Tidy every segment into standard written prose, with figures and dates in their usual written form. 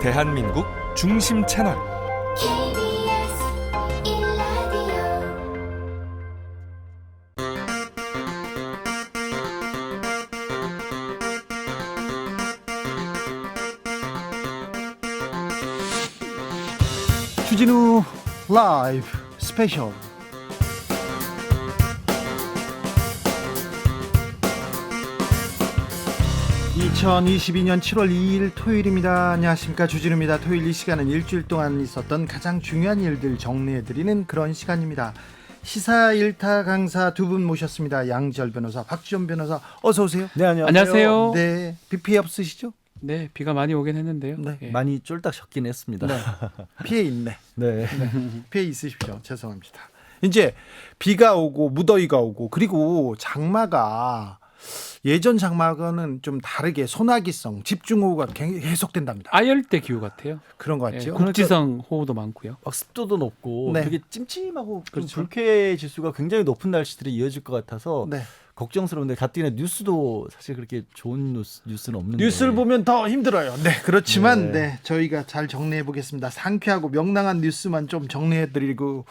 대한민국 중심 채널 KBS 1라디오 주진우 라이브 스페셜 2022년 7월 2일 토요일입니다. 안녕하십니까, 주진우입니다. 토요일 이 시간은 일주일 동안 있었던 가장 중요한 일들 정리해드리는 그런 시간입니다. 시사 일타 강사 두 분 모셨습니다. 양지열 변호사, 박지원 변호사, 어서 오세요. 네, 안녕하세요. 네, 비 피해 없으시죠? 네, 비가 많이 오긴 했는데요. 네. 예. 많이 쫄딱 젖긴 했습니다. 네, 피해 있네. 네. 피해 있으십시오. 죄송합니다. 이제 비가 오고 무더위가 오고, 그리고 장마가 예전 장마과는 좀 다르게 소나기성 집중호우가 계속된답니다. 아열대 기후 같아요. 그런 것 예, 같죠. 국지성 호우도 많고요. 막 습도도 높고 네. 되게 찜찜하고 좀 그렇죠. 불쾌 지수가 굉장히 높은 날씨들이 이어질 것 같아서 네. 걱정스러운데 가뜩이나 뉴스도 사실 그렇게 좋은 뉴스는 없는데 뉴스를 보면 더 힘들어요. 네, 그렇지만 네. 네, 저희가 잘 정리해 보겠습니다. 상쾌하고 명랑한 뉴스만 좀 정리해 드리고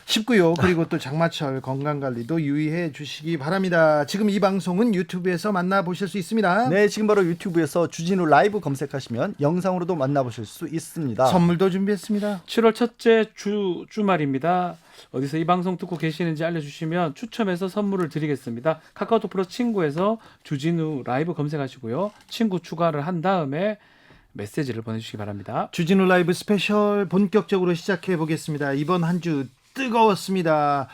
싶고요. 그리고 또 장마철 건강관리도 유의해 주시기 바랍니다. 지금 이 방송은 유튜브에서 만나보실 수 있습니다. 네, 지금 바로 유튜브에서 주진우 라이브 검색하시면 영상으로도 만나보실 수 있습니다. 선물도 준비했습니다. 7월 첫째 주말입니다. 어디서 이 방송 듣고 계시는지 알려주시면 추첨해서 선물을 드리겠습니다. 카카오톡 플러스 친구에서 주진우 라이브 검색하시고요. 친구 추가를 한 다음에 메시지를 보내주시기 바랍니다. 주진우 라이브 스페셜 본격적으로 시작해 보겠습니다. 이번 한 주 뜨거웠습니다.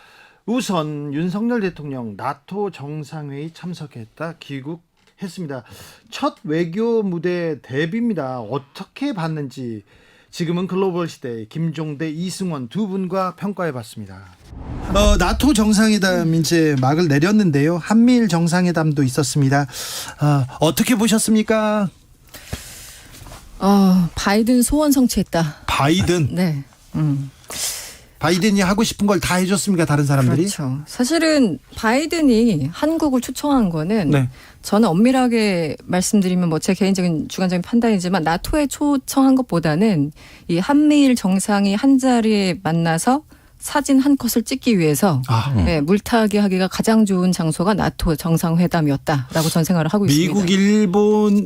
우선 윤석열 대통령 나토 정상회의 참석했다 귀국했습니다. 첫 외교 무대 데뷔입니다. 어떻게 봤는지 지금은 글로벌 시대 김종대, 이승원 두 분과 평가해 봤습니다. 나토 정상회담 이제 막을 내렸는데요. 한미일 정상회담도 있었습니다. 어떻게 보셨습니까? 바이든 소원 성취했다. 바이든. 네. 바이든이 하고 싶은 걸 다 해줬습니까? 다른 사람들이? 그렇죠. 사실은 바이든이 한국을 초청한 거는 네. 저는 엄밀하게 말씀드리면 뭐 제 개인적인 주관적인 판단이지만 나토에 초청한 것보다는 이 한미일 정상이 한 자리에 만나서 사진 한 컷을 찍기 위해서 네, 물타기 하기가 가장 좋은 장소가 나토 정상회담이었다라고 전 생각을 하고 있습니다.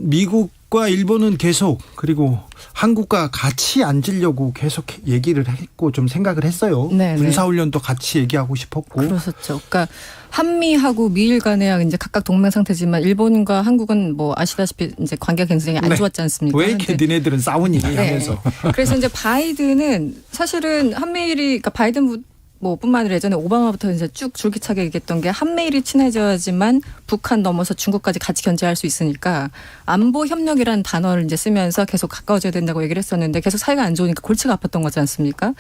미국과 일본은 계속, 그리고 한국과 같이 앉으려고 계속 얘기를 했고 좀 생각을 했어요. 네, 군사훈련도 같이 얘기하고 싶었고. 그렇었죠. 그러니까 한미하고 미일 간에 이제 각각 동맹 상태지만 일본과 한국은 뭐 아시다시피 이제 관계가 굉장히 안 네. 좋았지 않습니까? 왜 이렇게 니네들은 싸우니 하면서. 그래서 이제 바이든은 사실은 한미일이, 그러니까 바이든 뭐 뿐만 아니라 예전에 오바마부터 이제 쭉 줄기차게 얘기했던 게 한미일이 친해져야지만 북한 넘어서 중국까지 같이 견제할 수 있으니까 안보 협력이라는 단어를 이제 쓰면서 계속 가까워져야 된다고 얘기를 했었는데 계속 사이가 안 좋으니까 골치가 아팠던 거지 않습니까?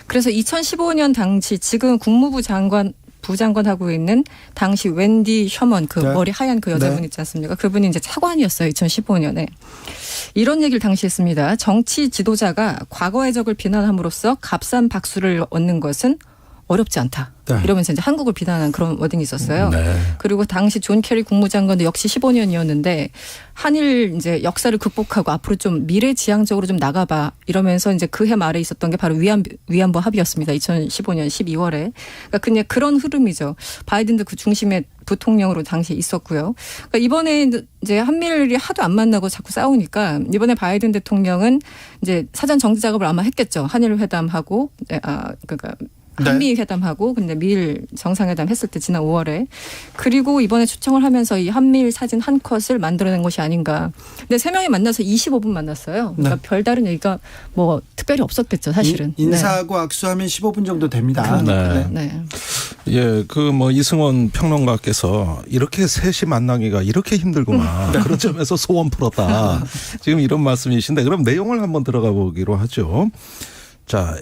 그래서 2015년 당시 지금 국무부 부장관하고 있는 당시 웬디 셔먼 그 네. 머리 하얀 그 여자분 네. 있지 않습니까? 그분이 이제 차관이었어요. 2015년에. 이런 얘기를 당시 했습니다. 정치 지도자가 과거의 적을 비난함으로써 값싼 박수를 얻는 것은 어렵지 않다. 네. 이러면서 이제 한국을 비난한 그런 워딩이 있었어요. 네. 그리고 당시 존 케리 국무장관도 역시 15년이었는데 한일 이제 역사를 극복하고 앞으로 좀 미래지향적으로 좀 나가봐 이러면서 이제 그 해 말에 있었던 게 바로 위안부 합의였습니다. 2015년 12월에. 그러니까 그냥 그런 흐름이죠. 바이든도 그 중심에 부통령으로 당시에 있었고요. 그러니까 이번에 이제 한미일이 하도 안 만나고 자꾸 싸우니까 이번에 바이든 대통령은 이제 사전 정지 작업을 아마 했겠죠. 한일 회담하고 그러니까 한미 회담하고 근데 미일 정상회담 했을 때 지난 5월에 그리고 이번에 초청을 하면서 이 한미일 사진 한 컷을 만들어낸 것이 아닌가. 근데 세 명이 만나서 25분 만났어요. 그러니까 네. 별다른 얘기가 뭐 특별히 없었겠죠, 사실은. 인사하고 악수하면 15분 정도 됩니다. 네. 네. 예, 그 뭐 이승원 평론가께서 이렇게 셋이 만나기가 이렇게 힘들구나. 그런 점에서 소원 풀었다. 지금 이런 말씀이신데 그럼 내용을 한번 들어가 보기로 하죠. 자,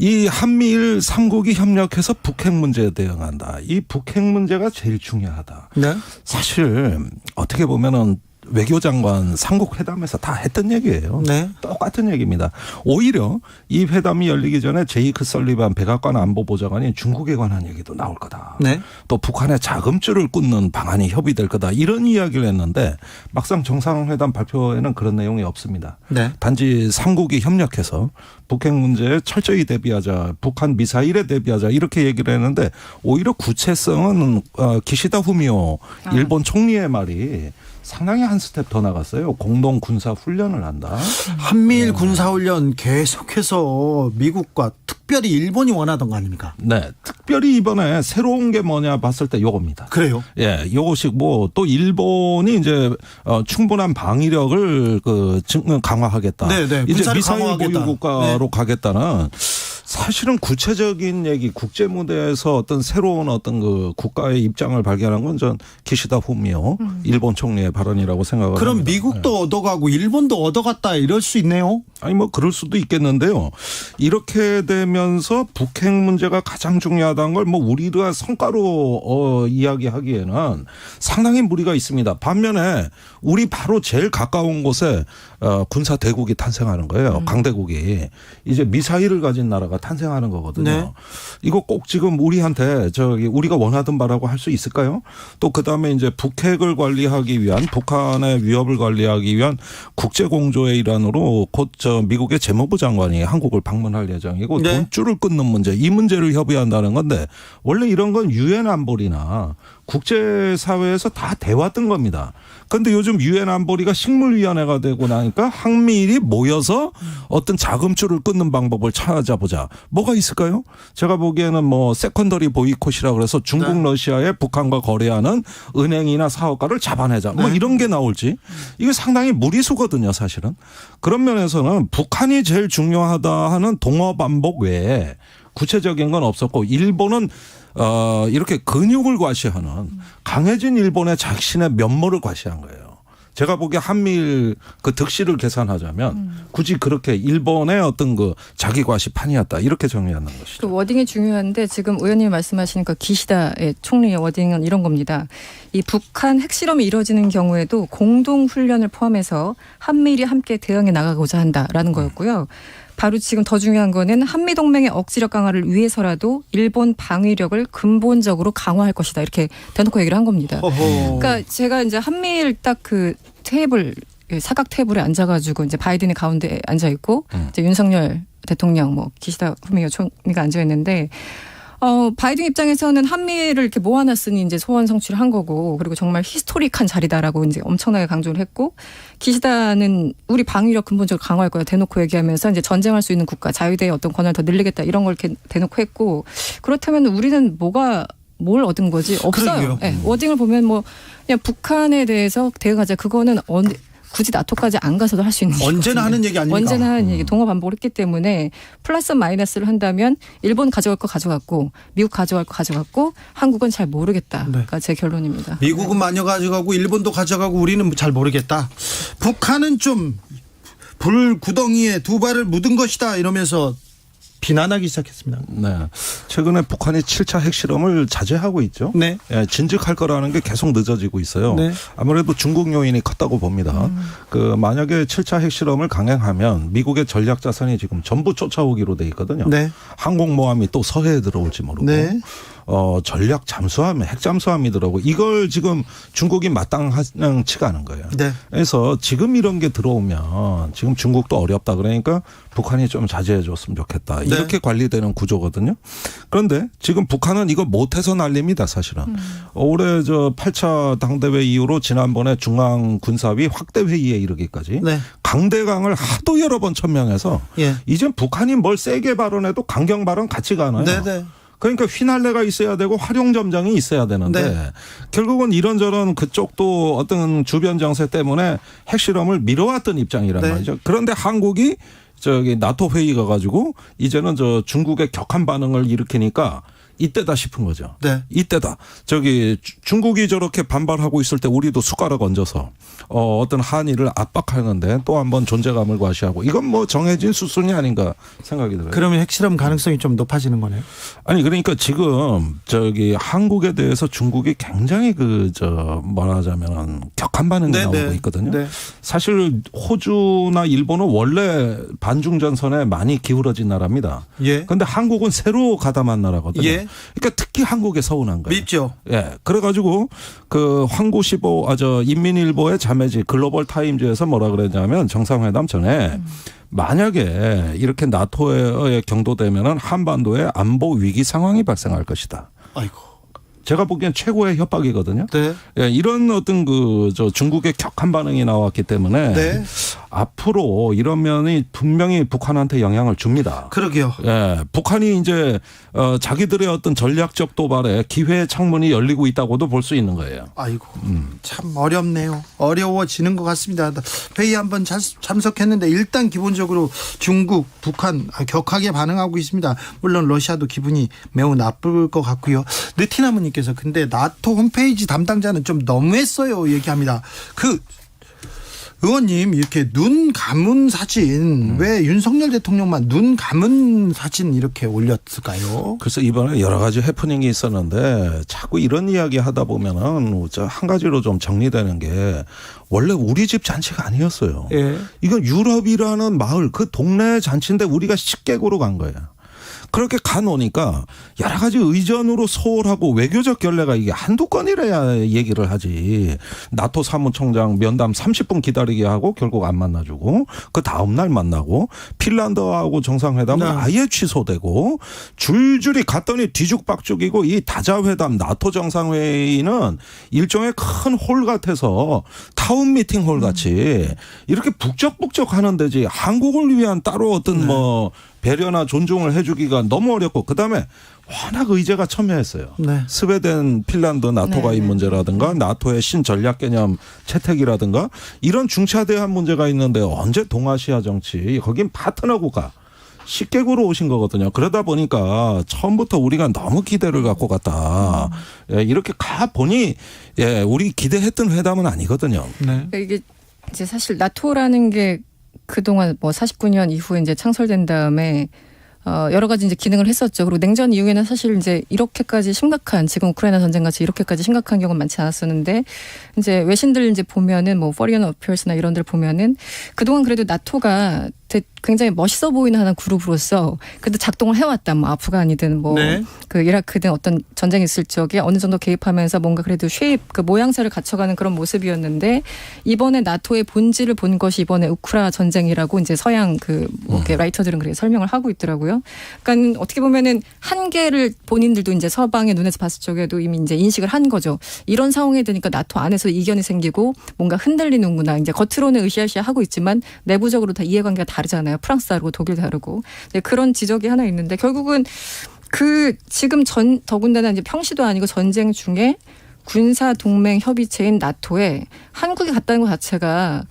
이 한미일 3국이 협력해서 북핵 문제에 대응한다. 이 북핵 문제가 제일 중요하다. 네. 사실 어떻게 보면은 외교장관 삼국 회담에서 다 했던 얘기예요. 네. 똑같은 얘기입니다. 오히려 이 회담이 열리기 전에 제이크 설리반 백악관 안보보좌관이 중국에 관한 얘기도 나올 거다. 네. 또 북한의 자금줄을 끊는 방안이 협의될 거다. 이런 이야기를 했는데 막상 정상회담 발표에는 그런 내용이 없습니다. 네. 단지 삼국이 협력해서 북핵 문제에 철저히 대비하자, 북한 미사일에 대비하자 이렇게 얘기를 했는데 오히려 구체성은 기시다 후미오 일본 총리의 말이 상당히 한 스텝 더 나갔어요. 공동 군사 훈련을 한다. 한미일 군사훈련 계속해서 미국과 특별히 일본이 원하던 거 아닙니까? 네, 특별히 이번에 새로운 게 뭐냐 봤을 때 요겁니다. 그래요? 예, 요것이 뭐 또 일본이 이제 충분한 방위력을 강화하겠다. 네, 네. 이제 군사를 미사일 강화하겠다. 보유 국가로 네. 가겠다는. 사실은 구체적인 얘기, 국제 무대에서 어떤 새로운 어떤 그 국가의 입장을 발견한 건 전 기시다 후미오 일본 총리의 발언이라고 생각을 그럼 합니다. 미국도 얻어가고 일본도 얻어갔다 이럴 수 있네요. 아니 뭐 그럴 수도 있겠는데요. 이렇게 되면서 북핵 문제가 가장 중요하다는 걸 뭐 우리가 성과로 이야기하기에는 상당히 무리가 있습니다. 반면에 우리 바로 제일 가까운 곳에 군사 대국이 탄생하는 거예요. 강대국이 이제 미사일을 가진 나라가 탄생하는 거거든요. 네. 이거 이거 꼭 지금 우리한테 우리가 원하던 바라고 할 수 있을까요? 또 그다음에 이제 북핵을 관리하기 위한 북한의 위협을 관리하기 위한 국제 공조의 일환으로 곧 미국의 재무부 장관이 한국을 방문할 예정이고 네. 돈줄을 끊는 문제, 이 문제를 협의한다는 건데 원래 이런 건 유엔 안보리나 국제사회에서 다 돼왔던 겁니다. 그런데 요즘 유엔 안보리가 식물위원회가 되고 나니까 한미일이 모여서 어떤 자금줄을 끊는 방법을 찾아보자. 뭐가 있을까요? 제가 보기에는 뭐 세컨더리 보이콧이라 그래서 중국, 네. 러시아에 북한과 거래하는 은행이나 사업가를 잡아내자. 뭐 네. 이런 게 나올지. 이게 상당히 무리수거든요, 사실은. 그런 면에서는 북한이 제일 중요하다 하는 동어 반복 외에 구체적인 건 없었고 일본은 이렇게 근육을 과시하는 강해진 일본의 자신의 면모를 과시한 거예요. 제가 보기에 한미일 그 득실을 계산하자면 굳이 그렇게 일본의 어떤 그 자기 과시판이었다 이렇게 정의하는 것이죠. 그 워딩이 중요한데 지금 의원님이 말씀하시는 그 기시다의 총리의 워딩은 이런 겁니다. 이 북한 핵실험이 이루어지는 경우에도 공동 훈련을 포함해서 한미일이 함께 대응해 나가고자 한다라는 거였고요. 바로 지금 더 중요한 거는 한미동맹의 억지력 강화를 위해서라도 일본 방위력을 근본적으로 강화할 것이다. 이렇게 대놓고 얘기를 한 겁니다. 어허. 그러니까 제가 이제 한미일 딱 그 테이블, 사각 테이블에 앉아가지고 이제 바이든이 가운데 앉아 있고 이제 윤석열 대통령 뭐 기시다 후미오 총리가 앉아 있는데 바이든 입장에서는 한미를 이렇게 모아놨으니 이제 소원 성취를 한 거고 그리고 정말 히스토릭한 자리다라고 이제 엄청나게 강조를 했고 기시다는 우리 방위력 근본적으로 강화할 거야 대놓고 얘기하면서 이제 전쟁할 수 있는 국가 자유대의 어떤 권한을 더 늘리겠다 이런 걸 이렇게 대놓고 했고 그렇다면 우리는 뭘 얻은 거지? 없어요. 네, 워딩을 보면 뭐 그냥 북한에 대해서 대응하자. 그거는 굳이 나토까지 안 가서도 할 수 있는 언제나 하는 얘기 아닙니까? 언제나 하는 얘기. 동어 반복을 했기 때문에 플러스 마이너스를 한다면 일본 가져갈 거 가져갔고 미국 가져갈 거 가져갔고 한국은 잘 모르겠다가 제 결론입니다. 미국은 마녀 가져가고 일본도 가져가고 우리는 잘 모르겠다. 북한은 좀 불구덩이에 두 발을 묻은 것이다 이러면서 비난하기 시작했습니다. 네. 최근에 북한이 7차 핵실험을 자제하고 있죠. 네. 예, 진즉할 거라는 게 계속 늦어지고 있어요. 네. 아무래도 중국 요인이 컸다고 봅니다. 만약에 7차 핵실험을 강행하면 미국의 전략 자산이 지금 전부 쫓아오기로 돼 있거든요. 네. 항공모함이 또 서해에 들어올지 모르고. 네. 전략 잠수함, 핵 잠수함이 들어오고 이걸 지금 중국이 마땅치가 않은 거예요. 네. 그래서 지금 이런 게 들어오면 지금 중국도 어렵다 그러니까 북한이 좀 자제해 줬으면 좋겠다. 네. 이렇게 관리되는 구조거든요. 그런데 지금 북한은 이거 못해서 난립니다, 사실은. 올해 8차 당대회 이후로 지난번에 중앙군사위 확대회의에 이르기까지 네. 강대강을 하도 여러 번 천명해서 예. 이젠 북한이 뭘 세게 발언해도 강경 발언 같이 가나요? 네. 그러니까 휘날레가 있어야 되고 활용점장이 있어야 되는데 네. 결국은 이런저런 그쪽도 어떤 주변 정세 때문에 핵실험을 미뤄왔던 입장이란 네. 말이죠. 그런데 한국이 나토 회의 가가지고 이제는 중국의 격한 반응을 일으키니까 이때다 싶은 거죠. 네. 이때다. 저기 중국이 저렇게 반발하고 있을 때 우리도 숟가락 얹어서 어떤 한일을 압박하는데 또 한 번 존재감을 과시하고 이건 뭐 정해진 수순이 아닌가 생각이 들어요. 그러면 핵실험 가능성이 좀 높아지는 거네요. 아니 그러니까 지금 저기 한국에 대해서 중국이 굉장히 말하자면 격한 반응이 나오고 있거든요. 네. 사실 호주나 일본은 원래 반중전선에 많이 기울어진 나라입니다. 예. 그런데 한국은 새로 가담한 나라거든요. 예. 그러니까 특히 한국에 서운한 거예요. 밉죠. 예. 그래가지고 그 황구시보 인민일보의 자매지 글로벌 타임즈에서 뭐라 그랬냐면 정상회담 전에 만약에 이렇게 나토에 경도되면은 한반도에 안보 위기 상황이 발생할 것이다. 아이고. 제가 보기엔 최고의 협박이거든요. 네. 예, 이런 어떤 중국의 격한 반응이 나왔기 때문에 네. 앞으로 이런 면이 분명히 북한한테 영향을 줍니다. 그러게요. 예, 북한이 이제 자기들의 어떤 전략적 도발에 기회의 창문이 열리고 있다고도 볼 수 있는 거예요. 아이고. 참 어렵네요. 어려워지는 것 같습니다. 회의 한번 참석했는데 일단 기본적으로 중국, 북한 격하게 반응하고 있습니다. 물론 러시아도 기분이 매우 나쁠 것 같고요. 느티나무님께서 근데 나토 홈페이지 담당자는 좀 너무했어요 얘기합니다. 의원님 이렇게 눈 감은 사진 왜 윤석열 대통령만 눈 감은 사진 이렇게 올렸을까요? 그래서 이번에 여러 가지 해프닝이 있었는데 자꾸 이런 이야기 하다 보면은 한 가지로 좀 정리되는 게 원래 우리 집 잔치가 아니었어요. 예. 이건 유럽이라는 마을 그 동네 잔치인데 우리가 식객으로 간 거예요. 그렇게 가놓으니까 여러 가지 의전으로 소홀하고 외교적 결례가 이게 한두 건이라야 얘기를 하지. 나토 사무총장 면담 30분 기다리게 하고 결국 안 만나주고 그 다음날 만나고 핀란드하고 정상회담은 아예 취소되고 줄줄이 갔더니 뒤죽박죽이고 이 다자회담 나토 정상회의는 일종의 큰 홀 같아서 타운 미팅 홀 같이 이렇게 북적북적 하는 데지 한국을 위한 따로 어떤 배려나 존중을 해주기가 너무 어렵고 그다음에 워낙 의제가 첨예했어요. 네. 스웨덴, 핀란드 나토 가입 문제라든가 나토의 신전략 개념 채택이라든가 이런 중차대한 문제가 있는데 언제 동아시아 정치 거긴 파트너 국가 식객으로 오신 거거든요. 그러다 보니까 처음부터 우리가 너무 기대를 갖고 갔다. 예, 이렇게 가 보니 우리 기대했던 회담은 아니거든요. 네. 이게 이제 사실 나토라는 게 그동안 49년 이후에 이제 창설된 다음에 여러 가지 이제 기능을 했었죠. 그리고 냉전 이후에는 사실 이제 이렇게까지 심각한 지금 우크라이나 전쟁 같이 이렇게까지 심각한 경우는 많지 않았었는데 이제 외신들 이제 보면은 Foreign Affairs나 이런 데 보면은 그동안 그래도 나토가 굉장히 멋있어 보이는 하나 그룹으로서 그래도 작동을 해왔다. 아프간이든 그 이라크든 어떤 전쟁이 있을 적에 어느 정도 개입하면서 뭔가 그래도 그 모양새를 갖춰가는 그런 모습이었는데 이번에 나토의 본질을 본 것이 이번에 우크라 전쟁이라고 이제 서양 라이터들은 그렇게 설명을 하고 있더라고요. 그러니까 어떻게 보면은 한계를 본인들도 이제 서방의 눈에서 봤을 적에도 이미 이제 인식을 한 거죠. 이런 상황이 되니까 나토 안에서 이견이 생기고 뭔가 흔들리는구나. 이제 겉으로는 으쌰으쌰 하고 있지만 내부적으로 다 이해관계가 다르잖아요. 프랑스 다르고 독일 다르고 그런 지적이 하나 있는데 결국은 지금 더군다나 이제 평시도 아니고 전쟁 중에 군사 동맹 협의체인 나토에 한국이 갔다는 것 자체가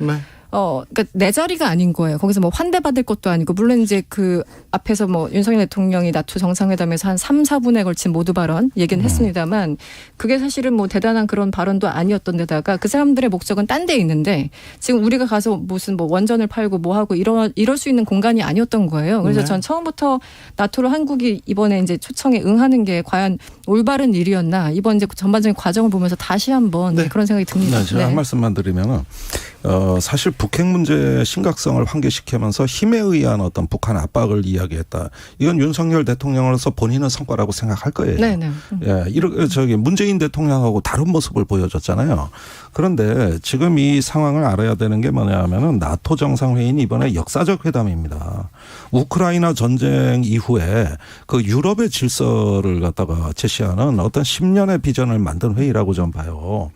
그러니까 내 자리가 아닌 거예요. 거기서 환대받을 것도 아니고 물론 이제 그 앞에서 윤석열 대통령이 나토 정상회담에서 한 3, 4분에 걸친 모두 발언 얘기는 했습니다만 그게 사실은 대단한 그런 발언도 아니었던 데다가 그 사람들의 목적은 딴 데 있는데 지금 우리가 가서 무슨 원전을 팔고 하고 이럴 수 있는 공간이 아니었던 거예요. 그래서 전 처음부터 나토로 한국이 이번에 이제 초청에 응하는 게 과연 올바른 일이었나 이번 이제 전반적인 과정을 보면서 다시 한번 그런 생각이 듭니다. 제가 한 말씀만 드리면은 사실 북핵 문제의 심각성을 환기시키면서 힘에 의한 어떤 북한 압박을 이야기했다. 이건 윤석열 대통령으로서 본인은 성과라고 생각할 거예요. 네네. 문재인 대통령하고 다른 모습을 보여줬잖아요. 그런데 지금 이 상황을 알아야 되는 게 뭐냐면은 나토 정상회의는 이번에 역사적 회담입니다. 우크라이나 전쟁 이후에 그 유럽의 질서를 갖다가 제시하는 어떤 10년의 비전을 만든 회의라고 좀 봐요.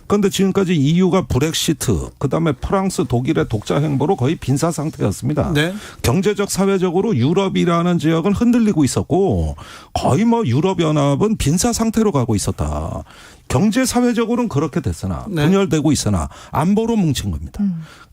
그런데 지금까지 EU가 브렉시트, 그다음에 프랑스, 독일의 독자 행보로 거의 빈사 상태였습니다. 네. 경제적, 사회적으로 유럽이라는 지역은 흔들리고 있었고 거의 뭐 유럽연합은 빈사 상태로 가고 있었다. 경제, 사회적으로는 그렇게 됐으나 네. 분열되고 있으나 안보로 뭉친 겁니다.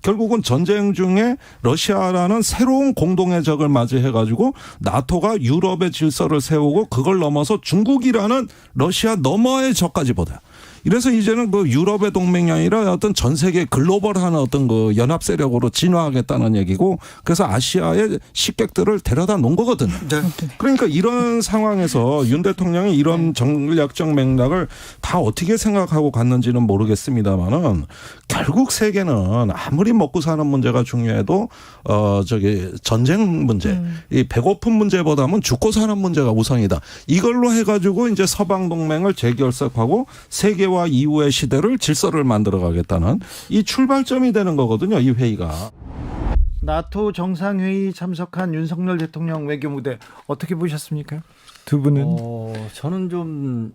결국은 전쟁 중에 러시아라는 새로운 공동의 적을 맞이해가지고 나토가 유럽의 질서를 세우고 그걸 넘어서 중국이라는 러시아 너머의 적까지 보다. 이래서 이제는 그 유럽의 동맹이 아니라 어떤 전 세계 글로벌한 어떤 그 연합 세력으로 진화하겠다는 얘기고 그래서 아시아의 식객들을 데려다 놓은 거거든요. 네. 그러니까 이런 상황에서 윤 대통령이 이런 전략적 맥락을 다 어떻게 생각하고 갔는지는 모르겠습니다만은 결국 세계는 아무리 먹고 사는 문제가 중요해도 전쟁 문제, 이 배고픈 문제보다는 죽고 사는 문제가 우선이다. 이걸로 해가지고 이제 서방 동맹을 재결석하고 세계와 이후의 시대를 질서를 만들어가겠다는 이 출발점이 되는 거거든요. 이 회의가. 나토 정상회의 참석한 윤석열 대통령 외교무대 어떻게 보셨습니까? 두 분은? 저는 좀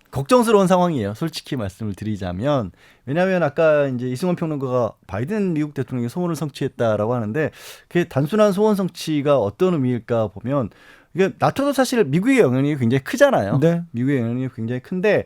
걱정스러운 상황이에요. 솔직히 말씀을 드리자면. 왜냐하면 아까 이제 이승원 평론가가 바이든 미국 대통령이 소원을 성취했다라고 하는데 그게 단순한 소원 성취가 어떤 의미일까 보면 이게 나토도 사실 미국의 영향력이 굉장히 크잖아요. 네. 미국의 영향력이 굉장히 큰데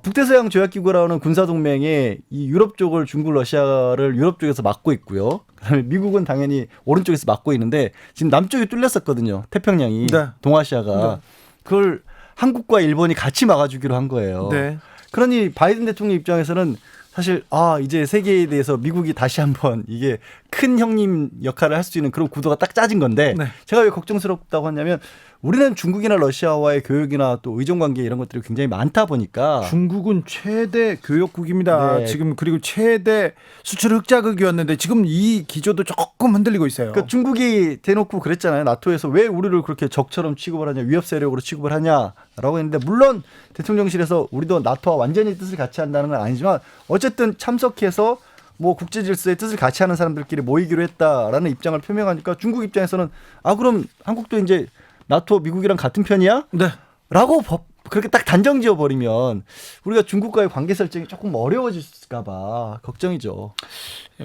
북대서양 조약기구라는 군사동맹에 이 유럽 쪽을 중국, 러시아를 유럽 쪽에서 막고 있고요. 그다음에 미국은 당연히 오른쪽에서 막고 있는데 지금 남쪽이 뚫렸었거든요. 태평양이 네. 동아시아가 네. 그걸 한국과 일본이 같이 막아주기로 한 거예요. 네. 그러니 바이든 대통령 입장에서는 사실 이제 세계에 대해서 미국이 다시 한번 이게 큰 형님 역할을 할 수 있는 그런 구도가 딱 짜진 건데 네. 제가 왜 걱정스럽다고 하냐면 우리는 중국이나 러시아와의 교역이나 또 의존관계 이런 것들이 굉장히 많다 보니까 중국은 최대 교역국입니다. 네. 지금 그리고 최대 수출 흑자극이었는데 지금 이 기조도 조금 흔들리고 있어요. 그러니까 중국이 대놓고 그랬잖아요. 나토에서 왜 우리를 그렇게 적처럼 취급을 하냐, 위협 세력으로 취급을 하냐라고 했는데 물론 대통령실에서 우리도 나토와 완전히 뜻을 같이 한다는 건 아니지만 어쨌든 참석해서 뭐 국제 질서의 뜻을 같이 하는 사람들끼리 모이기로 했다라는 입장을 표명하니까 중국 입장에서는 그럼 한국도 이제 나토 미국이랑 같은 편이야? 네. 라고 그렇게 딱 단정 지어버리면 우리가 중국과의 관계 설정이 조금 어려워질까 봐 걱정이죠.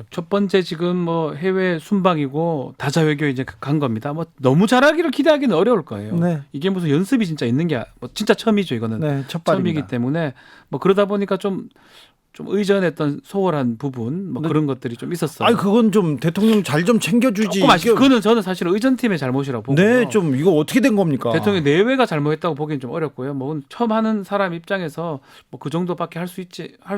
첫 번째 지금 뭐 해외 순방이고 다자 외교 이제 간 겁니다. 뭐 너무 잘하기를 기대하기는 어려울 거예요. 네. 이게 무슨 연습이 진짜 있는 게 뭐 진짜 처음이죠. 이거는 네, 첫 발입니다. 처음이기 때문에 뭐 그러다 보니까 좀 의전했던 소홀한 부분 뭐 네. 그런 것들이 좀 있었어요. 아니 그건 좀 대통령 잘 좀 챙겨주지. 조금 아쉽. 이게- 그거는 저는 사실 의전팀의 잘못이라고 보고요. 네, 좀 이거 어떻게 된 겁니까? 대통령 내외가 잘못했다고 보기엔 좀 어렵고요. 뭐 처음 하는 사람 입장에서 뭐 그 정도밖에 할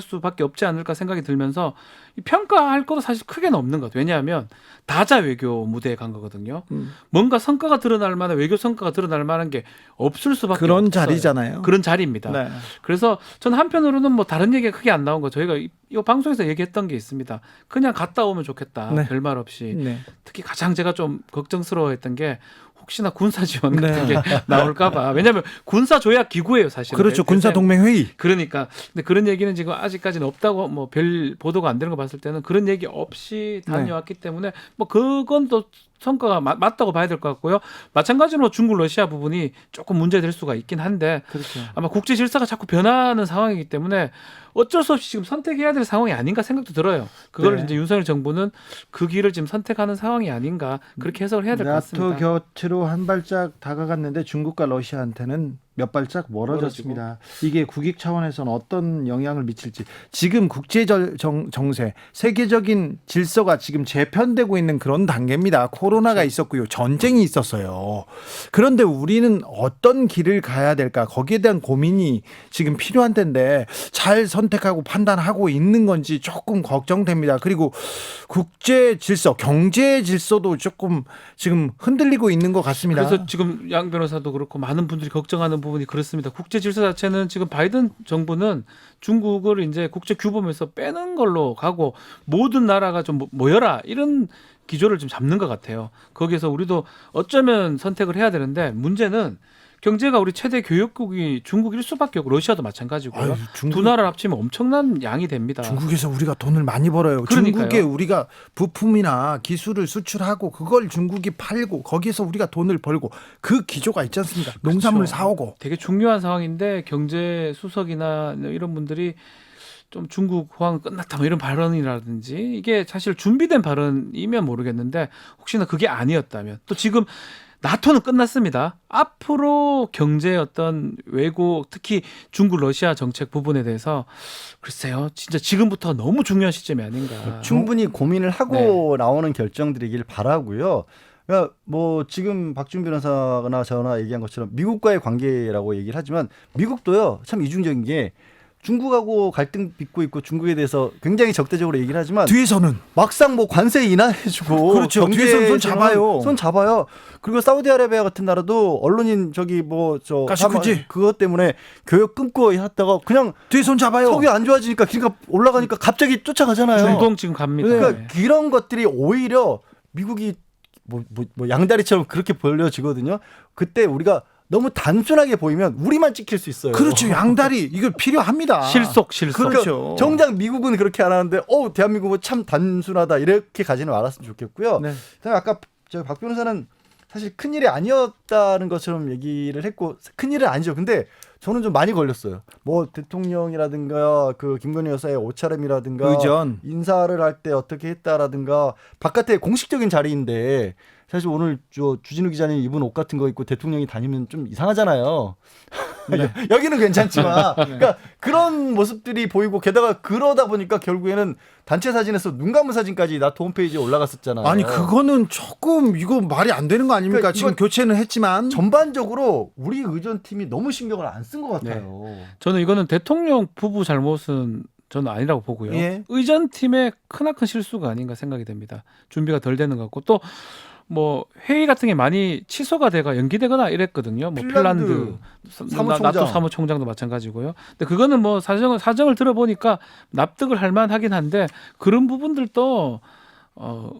수밖에 없지 않을까 생각이 들면서 이 평가할 것도 사실 크게는 없는 것 같아요. 왜냐하면 다자 외교 무대에 간 거거든요. 뭔가 성과가 드러날 만한 외교 성과가 드러날 만한 게 없을 수밖에 그런 없어요. 자리잖아요. 그런 자리입니다. 네. 그래서 전 한편으로는 뭐 다른 얘기가 크게 안 나온 거 저희가 이 방송에서 얘기했던 게 있습니다. 그냥 갔다 오면 좋겠다. 네. 별말 없이. 네. 특히 가장 제가 좀 걱정스러워했던 게 혹시나 군사 지원 같은 네. 게 나올까봐. 왜냐하면 군사 조약 기구예요, 사실은. 그렇죠. 군사 동맹 회의. 그러니까 근데 그런 얘기는 지금 아직까지는 없다고 뭐 별 보도가 안 되는 거 봤을 때는 그런 얘기 없이 다녀왔기 때문에 뭐 그건 또 성과가 맞다고 봐야 될 것 같고요. 마찬가지로 중국 러시아 부분이 조금 문제될 수가 있긴 한데 그렇죠. 아마 국제 질서가 자꾸 변하는 상황이기 때문에 어쩔 수 없이 지금 선택해야 될 상황이 아닌가 생각도 들어요. 그걸 네. 이제 윤석열 정부는 그 길을 지금 선택하는 상황이 아닌가 그렇게 해석을 해야 될 것 같습니다. 나토 곁으로 한 발짝 다가갔는데 중국과 러시아한테는 몇 발짝 멀어졌습니다. 이게 국익 차원에서는 어떤 영향을 미칠지 지금 국제 정세, 세계적인 질서가 지금 재편되고 있는 그런 단계입니다. 코로나가 있었고요. 전쟁이 있었어요. 그런데 우리는 어떤 길을 가야 될까? 거기에 대한 고민이 지금 필요한 텐데 잘 선택하고 판단하고 있는 건지 조금 걱정됩니다. 그리고 국제 질서, 경제 질서도 조금 지금 흔들리고 있는 것 같습니다. 그래서 지금 양 변호사도 그렇고 많은 분들이 걱정하는 부분이 그렇습니다. 국제 질서 자체는 지금 바이든 정부는 중국을 이제 국제 규범에서 빼는 걸로 가고 모든 나라가 좀 모여라 이런 기조를 좀 잡는 것 같아요. 거기에서 우리도 어쩌면 선택을 해야 되는데 문제는 경제가 우리 최대 교역국이 중국일 수밖에 없고 러시아도 마찬가지고요. 아유, 두 나라를 합치면 엄청난 양이 됩니다. 중국에서 우리가 돈을 많이 벌어요. 그러니까요. 중국에 우리가 부품이나 기술을 수출하고 그걸 중국이 팔고 거기에서 우리가 돈을 벌고 그 기조가 있지 않습니까? 농산물 그렇죠. 사오고. 되게 중요한 상황인데 경제 수석이나 이런 분들이 좀 중국 호황 끝났다 뭐 이런 발언이라든지 이게 사실 준비된 발언이면 모르겠는데 혹시나 그게 아니었다면 또 지금 나토는 끝났습니다. 앞으로 경제 어떤 외국 특히 중국 러시아 정책 부분에 대해서 글쎄요 진짜 지금부터 너무 중요한 시점이 아닌가. 충분히 고민을 하고 나오는 결정들이길 바라고요. 그러니까 뭐 지금 박준 변호사나 저나 얘기한 것처럼 미국과의 관계라고 얘기를 하지만 미국도요 참 이중적인 게 중국하고 갈등 빚고 있고 중국에 대해서 굉장히 적대적으로 얘기를 하지만 뒤에서는 막상 뭐 관세 인하해주고 그렇죠. 뒤에서는 손 잡아요. 손 잡아요. 그리고 사우디아라비아 같은 나라도 언론인 저기 뭐 저 가시크지 그것 때문에 교역 끊고 했다가 그냥 뒤에 손 잡아요. 석유 안 좋아지니까 기가 올라가니까 갑자기 쫓아가잖아요. 중동 지금 갑니다. 그러니까 이런 것들이 오히려 미국이 뭐 양다리처럼 그렇게 벌려지거든요. 그때 우리가 너무 단순하게 보이면 우리만 찍힐 수 있어요. 그렇죠. 양다리 이거 필요합니다. 실속. 그렇죠. 정작 미국은 그렇게 안 하는데 대한민국은 참 단순하다 이렇게 가지는 말았으면 좋겠고요. 네. 아까 저 박 변호사는 사실 큰일이 아니었다는 것처럼 얘기를 했고 큰일은 아니죠. 근데 저는 좀 많이 걸렸어요. 뭐 대통령이라든가 그 김건희 여사의 옷차림이라든가 의전 인사를 할 때 어떻게 했다라든가 바깥에 공식적인 자리인데 사실 오늘 주진우 기자님 입은 옷 같은 거 입고 대통령이 다니면 좀 이상하잖아요. 네. 여기는 괜찮지만 그러니까 그런 모습들이 보이고 게다가 그러다 보니까 결국에는 단체 사진에서 눈 감은 사진까지 나토 홈페이지에 올라갔었잖아요. 아니 그거는 조금 이거 말이 안 되는 거 아닙니까? 그러니까 지금 교체는 했지만 전반적으로 우리 의전팀이 너무 신경을 안 쓴 것 같아요. 저는 이거는 대통령 부부 잘못은 저는 아니라고 보고요. 예. 의전팀의 크나큰 실수가 아닌가 생각이 됩니다. 준비가 덜 되는 것 같고 또 뭐 회의 같은 게 많이 취소가 되가 연기되거나 이랬거든요. 뭐 핀란드 사무총장. 나토 사무총장도 마찬가지고요. 근데 그거는 뭐 사정을 들어보니까 납득을 할 만하긴 한데 그런 부분들도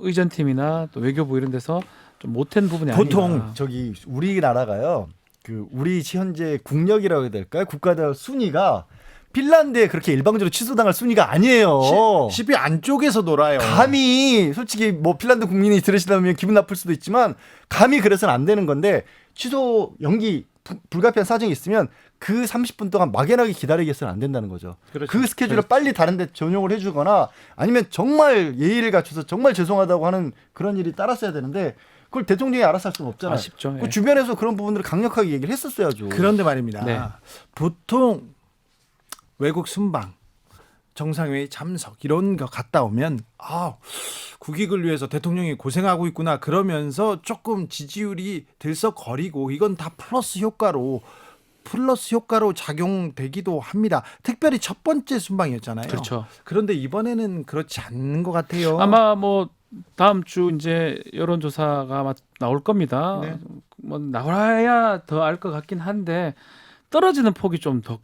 의전팀이나 또 외교부 이런 데서 좀 못한 부분이 보통 아닌가. 저기 우리나라가요. 그 우리 현재 국력이라고 해야 될까요? 국가들 순위가 핀란드에 그렇게 일방적으로 취소당할 순위가 아니에요. 10위 안쪽에서 놀아요. 감히 솔직히 뭐 핀란드 국민이 들으시다면 기분 나쁠 수도 있지만 감히 그래서는 안 되는 건데 취소 연기 불가피한 사정이 있으면 그 30분 동안 막연하게 기다리게 해서는 안 된다는 거죠. 그렇죠. 그 스케줄을 빨리 다른 데 전용을 해주거나 아니면 정말 예의를 갖춰서 정말 죄송하다고 하는 그런 일이 따랐어야 되는데 그걸 대통령이 알아서 할 수는 없잖아요. 아쉽죠. 그 예. 주변에서 그런 부분들을 강력하게 얘기를 했었어야죠. 그런데 말입니다. 네. 보통 외국 순방, 정상회의 참석 이런 거 갔다 오면 국익을 위해서 대통령이 고생하고 있구나 그러면서 조금 지지율이 들썩거리고 이건 다 플러스 효과로 작용되기도 합니다. 특별히 첫 번째 순방이었잖아요. 그렇죠. 그런데 이번에는 그렇지 않는 것 같아요. 아마 뭐 다음 주 이제 여론조사가 아마 나올 겁니다. 네. 뭐 나와야 더 알 것 같긴 한데 떨어지는 폭이 좀 더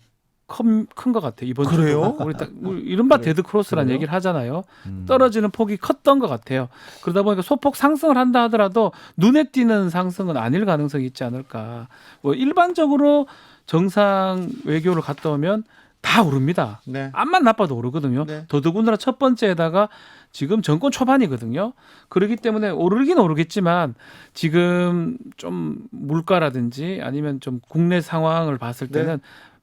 큰 것 같아요. 이번 주. 그래요? 우리 이른바 데드 크로스라는 그래요? 얘기를 하잖아요. 떨어지는 폭이 컸던 것 같아요. 그러다 보니까 소폭 상승을 한다 하더라도 눈에 띄는 상승은 아닐 가능성이 있지 않을까. 뭐 일반적으로 정상 외교를 갔다 오면 다 오릅니다. 네. 암만 나빠도 오르거든요. 네. 더더군다나 첫 번째에다가 지금 정권 초반이거든요. 그렇기 때문에 오르긴 오르겠지만 지금 좀 물가라든지 아니면 좀 국내 상황을 봤을 때는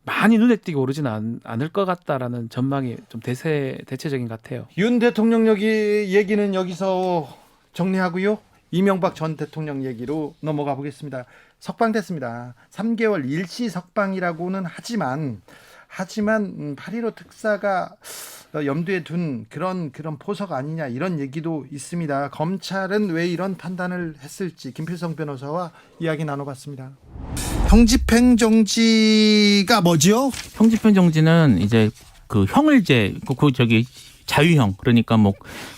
많이 눈에 띄게 오르지는 않을 것 같다라는 전망이 좀 대체적인 것 같아요. 윤 대통령 얘기는 여기서 정리하고요. 이명박 전 대통령 얘기로 넘어가 보겠습니다. 석방됐습니다. 3개월 일시 석방이라고는 하지만 8.15 특사가 염두에 둔 그런 포석 아니냐 이런 얘기도 있습니다. 검찰은 왜 이런 판단을 했을지 김필성 변호사와 이야기 나눠봤습니다. 형집행 정지가 뭐지요? 형집행 정지는 이제 그 형을제 저기 자유형 그러니까 뭐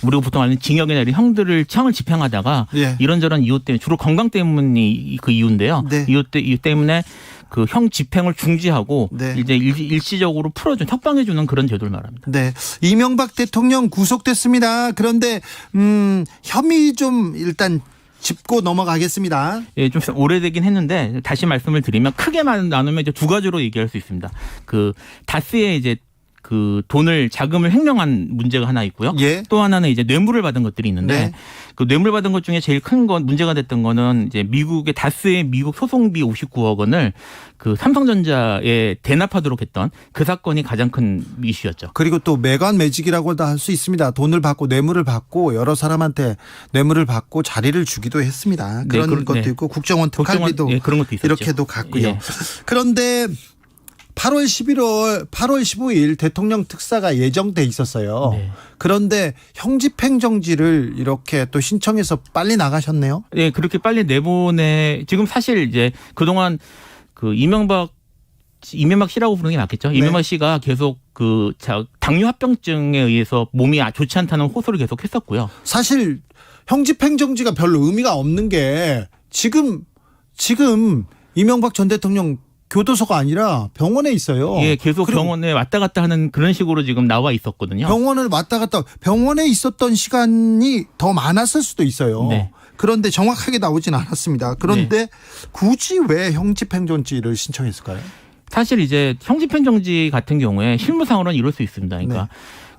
우리가 보통 아는 징역이나 이런 형들을 형을 집행하다가 예. 이런저런 이유 때문에 주로 건강 때문이 그 이유인데요. 네. 이유 때문에 그 형 집행을 중지하고 네. 이제 일시적으로 풀어준 협방해주는 그런 제도를 말합니다. 네, 이명박 대통령 구속됐습니다. 그런데 혐의 좀 일단 짚고 넘어가겠습니다. 예, 좀 오래되긴 했는데 다시 말씀을 드리면 크게만 나누면 이제 두 가지로 얘기할 수 있습니다. 그 다스의 이제 그 돈을 자금을 횡령한 문제가 하나 있고요. 예. 또 하나는 이제 뇌물을 받은 것들이 있는데 네. 그 뇌물 받은 것 중에 제일 큰 건 문제가 됐던 거는 이제 미국의 다스의 미국 소송비 59억 원을 그 삼성전자에 대납하도록 했던 그 사건이 가장 큰 이슈였죠. 그리고 또 매관 매직이라고도 할 수 있습니다. 돈을 받고 뇌물을 받고 여러 사람한테 뇌물을 받고 자리를 주기도 했습니다. 그런 네, 것도 있고 국정원 특활비도 예, 그런 것도 있었죠. 이렇게도 갔고요. 예. 그런데 8월 15일 대통령 특사가 예정돼 있었어요. 네. 그런데 형집행정지를 이렇게 또 신청해서 빨리 나가셨네요. 예, 그렇게 빨리 내보내 지금 사실 이제 그동안 그 이명박 씨라고 부르는 게 맞겠죠. 네. 이명박 씨가 계속 그 당뇨 합병증에 의해서 몸이 좋지 않다는 호소를 계속 했었고요. 사실 형집행정지가 별로 의미가 없는 게 지금 이명박 전 대통령 교도소가 아니라 병원에 있어요. 예, 계속 그리고 병원에 왔다 갔다 하는 그런 식으로 지금 나와 있었거든요. 병원을 왔다 갔다 병원에 있었던 시간이 더 많았을 수도 있어요. 네. 그런데 정확하게 나오진 않았습니다. 그런데 굳이 왜 형집행정지를 신청했을까요? 사실 이제 형집행정지 같은 경우에 실무상으로는 이럴 수 있습니다. 그러니까 네.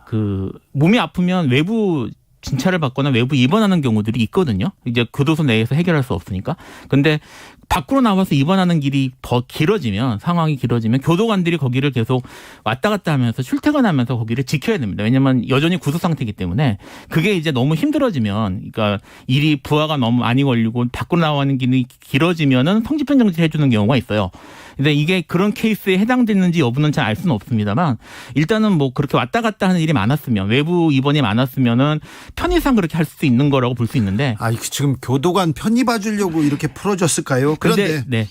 그 몸이 아프면 외부 진찰을 받거나 외부 입원하는 경우들이 있거든요. 이제 교도소 내에서 해결할 수 없으니까. 근데 밖으로 나와서 입원하는 길이 더 길어지면 상황이 길어지면 교도관들이 거기를 계속 왔다 갔다 하면서 출퇴근하면서 거기를 지켜야 됩니다. 왜냐하면 여전히 구속 상태이기 때문에 그게 이제 너무 힘들어지면 그러니까 일이 부하가 너무 많이 걸리고 밖으로 나가는 길이 길어지면은 성집행정지 해주는 경우가 있어요. 근데 이게 그런 케이스에 해당되는지 여부는 잘 알 수는 없습니다만 일단은 뭐 그렇게 왔다 갔다 하는 일이 많았으면 외부 입원이 많았으면은 편의상 그렇게 할 수 있는 거라고 볼 수 있는데. 아, 지금 교도관 편히 봐주려고 이렇게 풀어줬을까요? 그런데 네.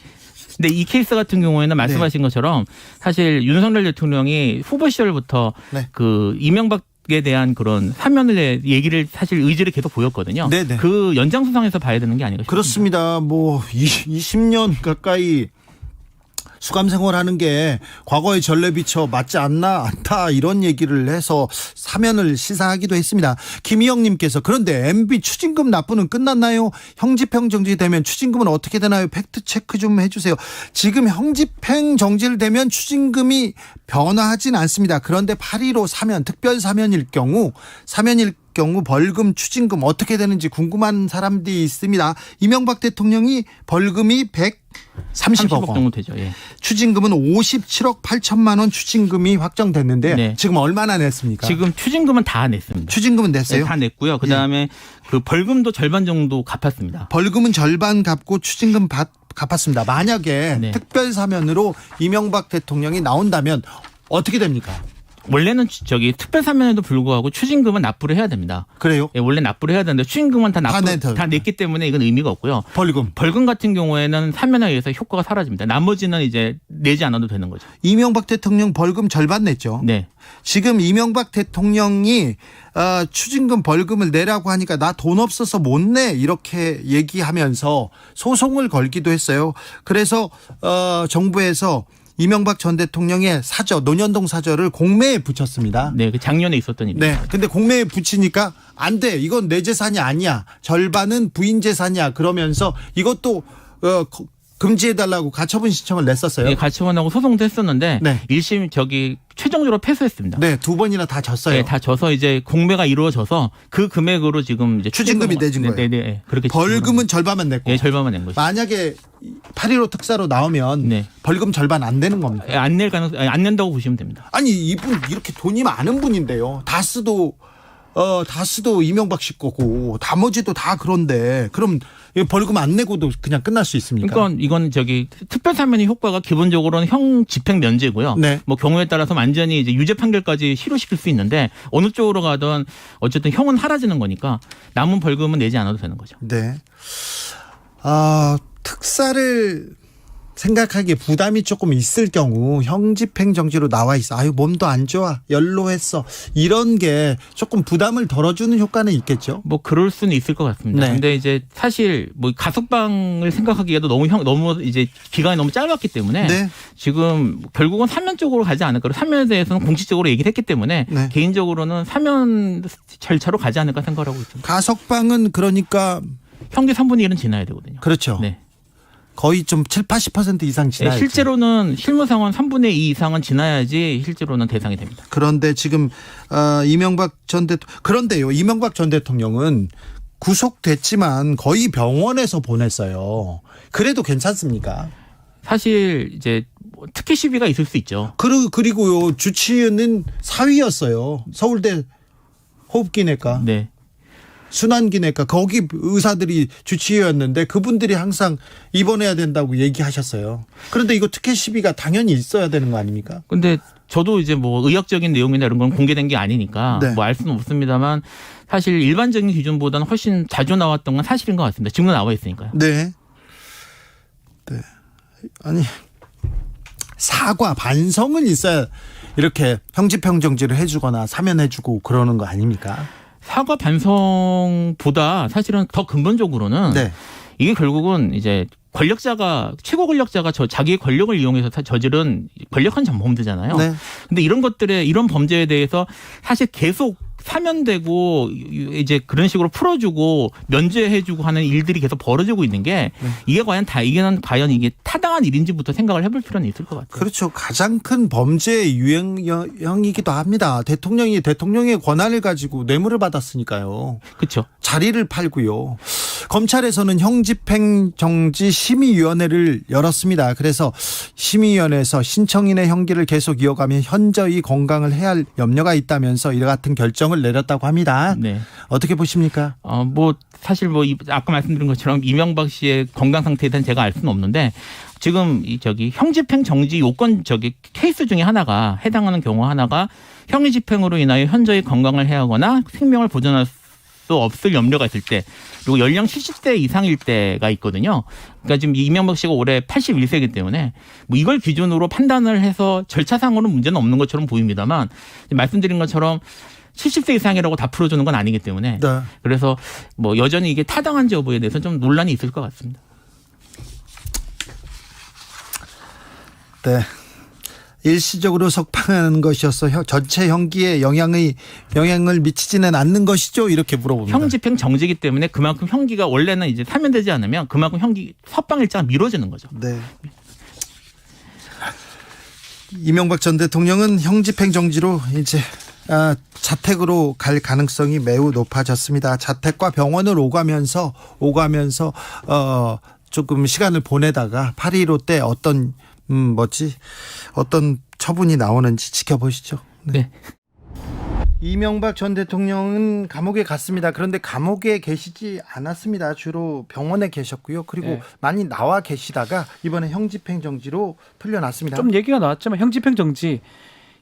근데 이 케이스 같은 경우에는 말씀하신 것처럼 사실 윤석열 대통령이 후보 시절부터 네. 그 이명박에 대한 그런 사면을 얘기를 사실 의지를 계속 보였거든요. 네네. 그 연장선상에서 봐야 되는 게 아닌가 싶습니다. 그렇습니다. 뭐 20년 가까이 수감 생활하는 게 과거의 전례 비춰 맞지 않다 이런 얘기를 해서 사면을 시사하기도 했습니다. 김희영님께서 그런데 MB 추징금 납부는 끝났나요? 형집행정지 되면 추징금은 어떻게 되나요? 팩트 체크 좀 해주세요. 지금 형집행정지를 되면 추징금이 변화하진 않습니다. 그런데 8.15 사면 특별 사면일 경우 벌금 추징금 어떻게 되는지 궁금한 사람들이 있습니다. 이명박 대통령이 벌금이 130억 원 정도 되죠. 예. 추징금은 57억 8천만 원 추징금이 확정됐는데 네. 지금 얼마나 냈습니까? 지금 추징금은 다 냈습니다. 추징금은 냈어요? 네, 다 냈고요. 그다음에 그 벌금도 절반 정도 갚았습니다. 벌금은 절반 갚고 추징금 갚았습니다. 만약에 네. 특별 사면으로 이명박 대통령이 나온다면 어떻게 됩니까? 원래는 특별 사면에도 불구하고 추징금은 납부를 해야 됩니다. 그래요? 예, 원래 납부를 해야 되는데 추징금은 다 다 냈기 때문에 이건 의미가 없고요. 벌금 같은 경우에는 사면에 의해서 효과가 사라집니다. 나머지는 이제 내지 않아도 되는 거죠. 이명박 대통령 벌금 절반 냈죠. 네. 지금 이명박 대통령이 추징금 벌금을 내라고 하니까 나 돈 없어서 못 내 이렇게 얘기하면서 소송을 걸기도 했어요. 그래서 정부에서 이명박 전 대통령의 논현동 사저를 공매에 붙였습니다. 네, 그 작년에 있었던 일입니다. 네, 근데 공매에 붙이니까 안 돼. 이건 내 재산이 아니야. 절반은 부인 재산이야. 그러면서 이것도 금지해달라고 가처분 신청을 냈었어요. 네, 가처분하고 소송도 했었는데 네. 1심 최종적으로 패소했습니다. 네, 2번이나 다 졌어요. 네, 다 져서 이제 공매가 이루어져서 그 금액으로 지금 이제 추징금이 내준 거예요. 네, 그렇게 벌금은 절반만 냈고. 예, 절반만 낸 거죠. 만약에 8.15 특사로 나오면 네. 벌금 절반 안 되는 겁니다. 안 안 낸다고 보시면 됩니다. 아니 이분 이렇게 돈이 많은 분인데요. 다스도 이명박 씨 거고 나머지도 다 그런데 그럼 벌금 안 내고도 그냥 끝날 수 있습니까? 그러니까 이건 특별 사면의 효과가 기본적으로는 형 집행 면제고요. 네. 뭐 경우에 따라서 완전히 이제 유죄 판결까지 실효시킬 수 있는데 어느 쪽으로 가든 어쨌든 형은 사라지는 거니까 남은 벌금은 내지 않아도 되는 거죠. 네. 특사를 생각하기에 부담이 조금 있을 경우 형집행정지로 나와 있어. 아유 몸도 안 좋아. 연로했어. 이런 게 조금 부담을 덜어주는 효과는 있겠죠. 뭐 그럴 수는 있을 것 같습니다. 네. 근데 이제 사실 뭐 가석방을 생각하기에도 너무 이제 기간이 너무 짧았기 때문에 네. 지금 결국은 사면 쪽으로 가지 않을까. 사면에 대해서는 공식적으로 얘기를 했기 때문에 네. 개인적으로는 사면 절차로 가지 않을까 생각하고 있습니다. 가석방은 그러니까 형기 3분의 1은 지나야 되거든요. 그렇죠. 네. 거의 좀 70-80% 이상 지나야죠. 네, 실제로는 실무 상황 3분의 2 이상은 지나야지 실제로는 대상이 됩니다. 그런데 지금 그런데요. 이명박 전 대통령은 구속됐지만 거의 병원에서 보냈어요. 그래도 괜찮습니까? 사실 이제 특혜 시비가 있을 수 있죠. 그리고요. 주치의는 사위였어요. 서울대 호흡기내과. 네. 순환기내과 거기 의사들이 주치의였는데 그분들이 항상 입원해야 된다고 얘기하셨어요. 그런데 이거 특혜 시비가 당연히 있어야 되는 거 아닙니까? 근데 저도 이제 뭐 의학적인 내용이나 이런 건 공개된 게 아니니까 네. 뭐 알 수는 없습니다만 사실 일반적인 기준보다는 훨씬 자주 나왔던 건 사실인 것 같습니다. 지금도 나와 있으니까요. 네. 네. 아니 사과 반성은 있어야 이렇게 형집행정지를 해주거나 사면해주고 그러는 거 아닙니까? 사과 반성보다 사실은 더 근본적으로는 네. 이게 결국은 이제 최고 권력자가 자기의 권력을 이용해서 저지른 권력한 범죄잖아요. 네. 근데 이런 범죄에 대해서 사실 계속 사면되고 이제 그런 식으로 풀어주고 면죄해주고 하는 일들이 계속 벌어지고 있는 게 이게 과연 이게 타당한 일인지부터 생각을 해볼 필요는 있을 것 같아요. 그렇죠. 가장 큰 범죄의 유형이기도 합니다. 대통령의 권한을 가지고 뇌물을 받았으니까요. 그렇죠. 자리를 팔고요. 검찰에서는 형집행정지 심의위원회를 열었습니다. 그래서 심의위원회에서 신청인의 형기를 계속 이어가면 현저히 건강을 해야 할 염려가 있다면서 이와 같은 결정을 내렸다고 합니다. 네. 어떻게 보십니까? 사실 아까 말씀드린 것처럼 이명박 씨의 건강 상태에 대한 제가 알 수는 없는데 지금 형집행 정지 요건 케이스 중에 하나가 해당하는 경우 하나가 형의 집행으로 인하여 현저히 건강을 해하거나 생명을 보존할 수 없을 염려가 있을 때 그리고 연령 70세 이상일 때가 있거든요. 그러니까 지금 이명박 씨가 올해 81세이기 때문에 이걸 기준으로 판단을 해서 절차상으로는 문제는 없는 것처럼 보입니다만 말씀드린 것처럼 70세 이상이라고 다 풀어주는 건 아니기 때문에 네. 그래서 여전히 이게 타당한지 여부에 대해서 좀 논란이 있을 것 같습니다. 네. 일시적으로 석방하는 것이어서 전체 형기에 영향을 미치지는 않는 것이죠? 이렇게 물어봅니다. 형집행 정지이기 때문에 그만큼 형기가 원래는 이제 사면되지 않으면 그만큼 석방 일자가 미뤄지는 거죠. 네. 이명박 전 대통령은 형집행 정지로 이제 자택으로 갈 가능성이 매우 높아졌습니다. 자택과 병원을 오가면서 조금 시간을 보내다가 8.15 때 어떤 처분이 나오는지 지켜보시죠. 네. 이명박 전 대통령은 감옥에 갔습니다. 그런데 감옥에 계시지 않았습니다. 주로 병원에 계셨고요. 그리고 네. 많이 나와 계시다가 이번에 형집행정지로 풀려났습니다. 좀 얘기가 나왔지만 형집행정지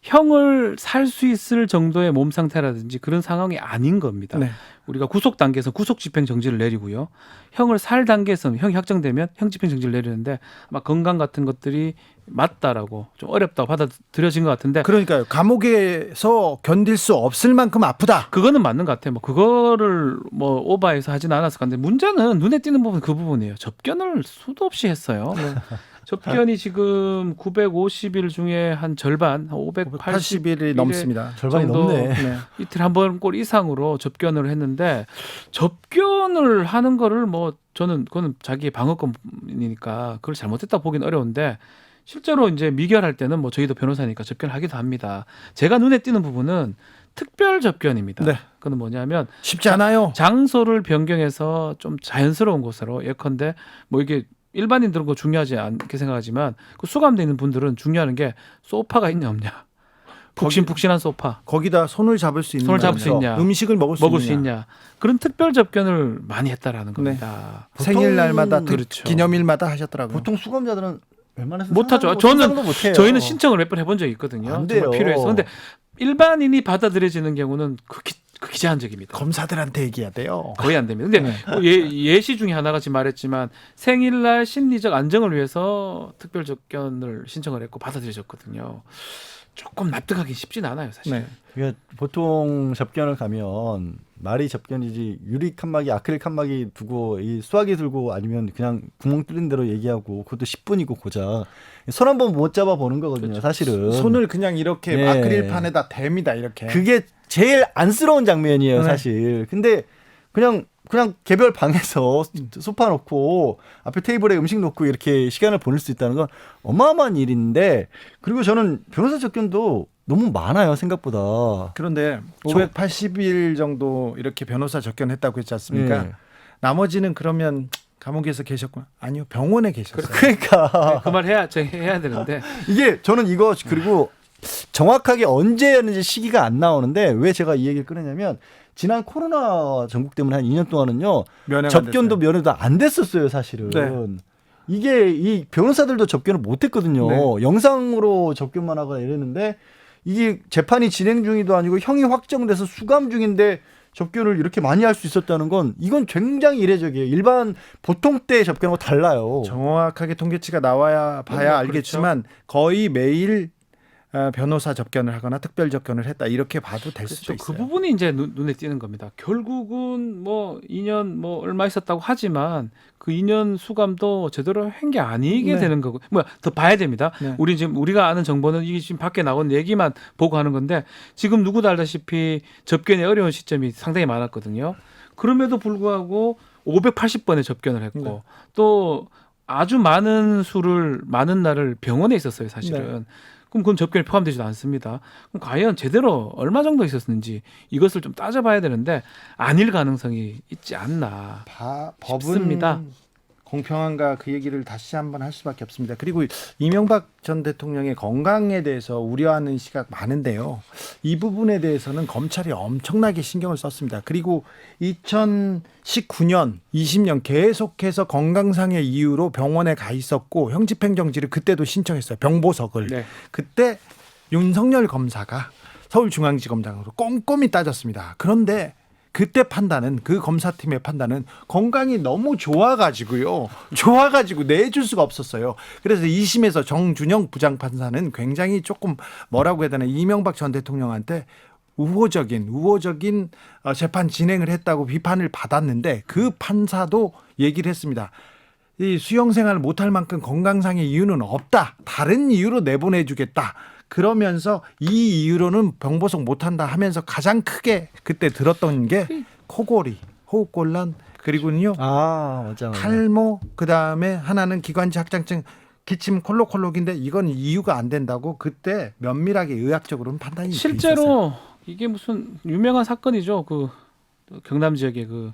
형을 살 수 있을 정도의 몸 상태라든지 그런 상황이 아닌 겁니다. 네. 우리가 구속 단계에서 구속 집행 정지를 내리고요. 형을 살 단계에서는 형이 확정되면 형 집행 정지를 내리는데 아마 건강 같은 것들이 맞다라고 좀 어렵다고 받아들여진 것 같은데 그러니까요. 감옥에서 견딜 수 없을 만큼 아프다. 그거는 맞는 것 같아요. 그거를 오바해서 하진 않았을 건데 문제는 눈에 띄는 부분 그 부분이에요. 접견을 수도 없이 했어요. 접견이 지금 950일 중에 한 절반, 580일이 넘습니다. 절반이 넘네. 이틀 한 번 꼴 이상으로 접견을 했는데 접견을 하는 거를 그거는 자기의 방어권이니까 그걸 잘못했다 보긴 어려운데 실제로 이제 미결할 때는 저희도 변호사니까 접견을 하기도 합니다. 제가 눈에 띄는 부분은 특별 접견입니다. 네. 그건 뭐냐면 쉽지 않아요. 장소를 변경해서 좀 자연스러운 곳으로 예컨대 이게 일반인들은 그거 중요하지 않게 생각하지만 그 수감되어 있는 분들은 중요한 게 소파가 있냐 없냐. 푹신푹신한 소파. 거기다 손을 잡을 수 있냐. 음식을 먹을 수 있냐. 그런 특별 접견을 많이 했다라는 겁니다. 네. 생일날마다 그렇죠. 기념일마다 하셨더라고요. 보통 수감자들은 웬만해서 못하죠. 저희는 신청을 몇 번 해본 적이 있거든요. 안 돼요. 정말 필요해서. 근데 일반인이 받아들여지는 경우는 극히 제한적입니다. 검사들한테 얘기해야 돼요. 거의 안 됩니다. 근데 예시 중에 하나가 지금 말했지만 생일날 심리적 안정을 위해서 특별 접견을 신청을 했고 받아들여졌거든요. 조금 납득하기 쉽진 않아요, 사실. 네. 그러니까 보통 접견을 가면 말이 접견이지 유리 칸막이, 아크릴 칸막이 두고 이 수화기 들고 아니면 그냥 구멍 뚫린 대로 얘기하고 그것도 10분이고 고작 손 한 번 못 잡아 보는 거거든요. 그렇죠. 사실은 손을 그냥 이렇게 네. 아크릴판에다 댑니다. 이렇게. 그게 제일 안쓰러운 장면이에요, 네. 사실. 근데 그냥 그냥 개별 방에서 소파 놓고 앞에 테이블에 음식 놓고 이렇게 시간을 보낼 수 있다는 건 어마어마한 일인데, 그리고 저는 변호사 접견도 너무 많아요, 생각보다. 그런데 580일 정도 이렇게 변호사 접견했다고 했지 않습니까? 네. 나머지는 그러면 감옥에서 계셨구나. 아니요, 병원에 계셨어요. 그러니까 그 말 해야 되는데 이게 저는 이거 그리고 정확하게 언제였는지 시기가 안 나오는데 왜 제가 이 얘기를 꺼내냐면 지난 코로나 전국 때문에 한 2년 동안은요 면회가 접견도 안 됐어요. 면회도 안 됐었어요, 사실은. 네. 이게 이 변호사들도 접견을 못 했거든요. 네. 영상으로 접견만 하거나 이랬는데 이게 재판이 진행 중이도 아니고 형이 확정돼서 수감 중인데 접견을 이렇게 많이 할 수 있었다는 건 이건 굉장히 이례적이에요. 일반 보통 때 접견하고 달라요. 정확하게 통계치가 나와야 봐야 알겠지만 거의 매일 변호사 접견을 하거나 특별 접견을 했다, 이렇게 봐도 될 수도 그렇죠. 그 있어요. 부분이 이제 눈에 띄는 겁니다. 결국은 뭐 2년 뭐 얼마 있었다고 하지만 그 2년 수감도 제대로 한 게 아니게 네. 되는 거고, 더 봐야 됩니다. 네. 우리가 아는 정보는 이게 지금 밖에 나온 얘기만 보고 하는 건데 지금 누구도 알다시피 접견이 어려운 시점이 상당히 많았거든요. 그럼에도 불구하고 580번의 접견을 했고 네. 또 아주 많은 날을 병원에 있었어요, 사실은. 네. 그럼 그건 접견에 포함되지도 않습니다. 그럼 과연 제대로 얼마 정도 있었는지 이것을 좀 따져봐야 되는데 아닐 가능성이 있지 않나 법은 싶습니다. 공평한가, 그 얘기를 다시 한번 할 수밖에 없습니다. 그리고 이명박 전 대통령의 건강에 대해서 우려하는 시각 많은데요. 이 부분에 대해서는 검찰이 엄청나게 신경을 썼습니다. 그리고 2019년, 20년 계속해서 건강상의 이유로 병원에 가 있었고 형집행정지를 그때도 신청했어요. 병보석을. 네. 그때 윤석열 검사가 서울중앙지검장으로 꼼꼼히 따졌습니다. 그런데 그때 판단은, 그 검사팀의 판단은 건강이 너무 좋아가지고 내줄 수가 없었어요. 그래서 2심에서 정준영 부장판사는 굉장히 조금 뭐라고 해야 되나, 이명박 전 대통령한테 우호적인 재판 진행을 했다고 비판을 받았는데 그 판사도 얘기를 했습니다. 이 수용생활을 못할 만큼 건강상의 이유는 없다. 다른 이유로 내보내주겠다. 그러면서 이 이유로는 병보석 못한다 하면서 가장 크게 그때 들었던 게 코골이, 호흡곤란, 그리고는요 맞아. 탈모, 그다음에 하나는 기관지 확장증, 기침 콜록콜록인데 이건 이유가 안 된다고 그때 면밀하게 의학적으로는 판단이 있었어요. 실제로 이게 무슨 유명한 사건이죠. 그 경남 지역의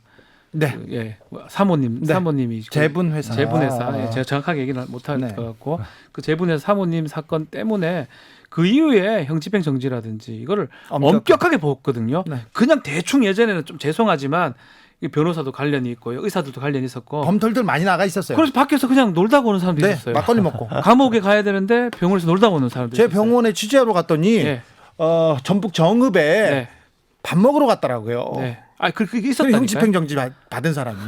사모님이 제분 회사. 제가 정확하게 얘기는 못할 네. 것 같고 그 제분회사 사모님 사건 때문에 그 이후에 형집행 정지라든지 이거를 엄격하게 보았거든요. 네. 그냥 대충 예전에는 좀 죄송하지만 변호사도 관련이 있고요, 의사들도 관련이 있었고, 범털들 많이 나가 있었어요. 그래서 밖에서 그냥 놀다 오는 사람도 네, 있었어요. 막걸리 먹고. 감옥에 가야 되는데 병원에서 놀다 오는 사람도 제 있었어요. 병원에 취재하러 갔더니 네. 전북 정읍에 네. 밥 먹으러 갔더라고요. 네. 그게 있었다니까요. 형집행정지 받은 사람이.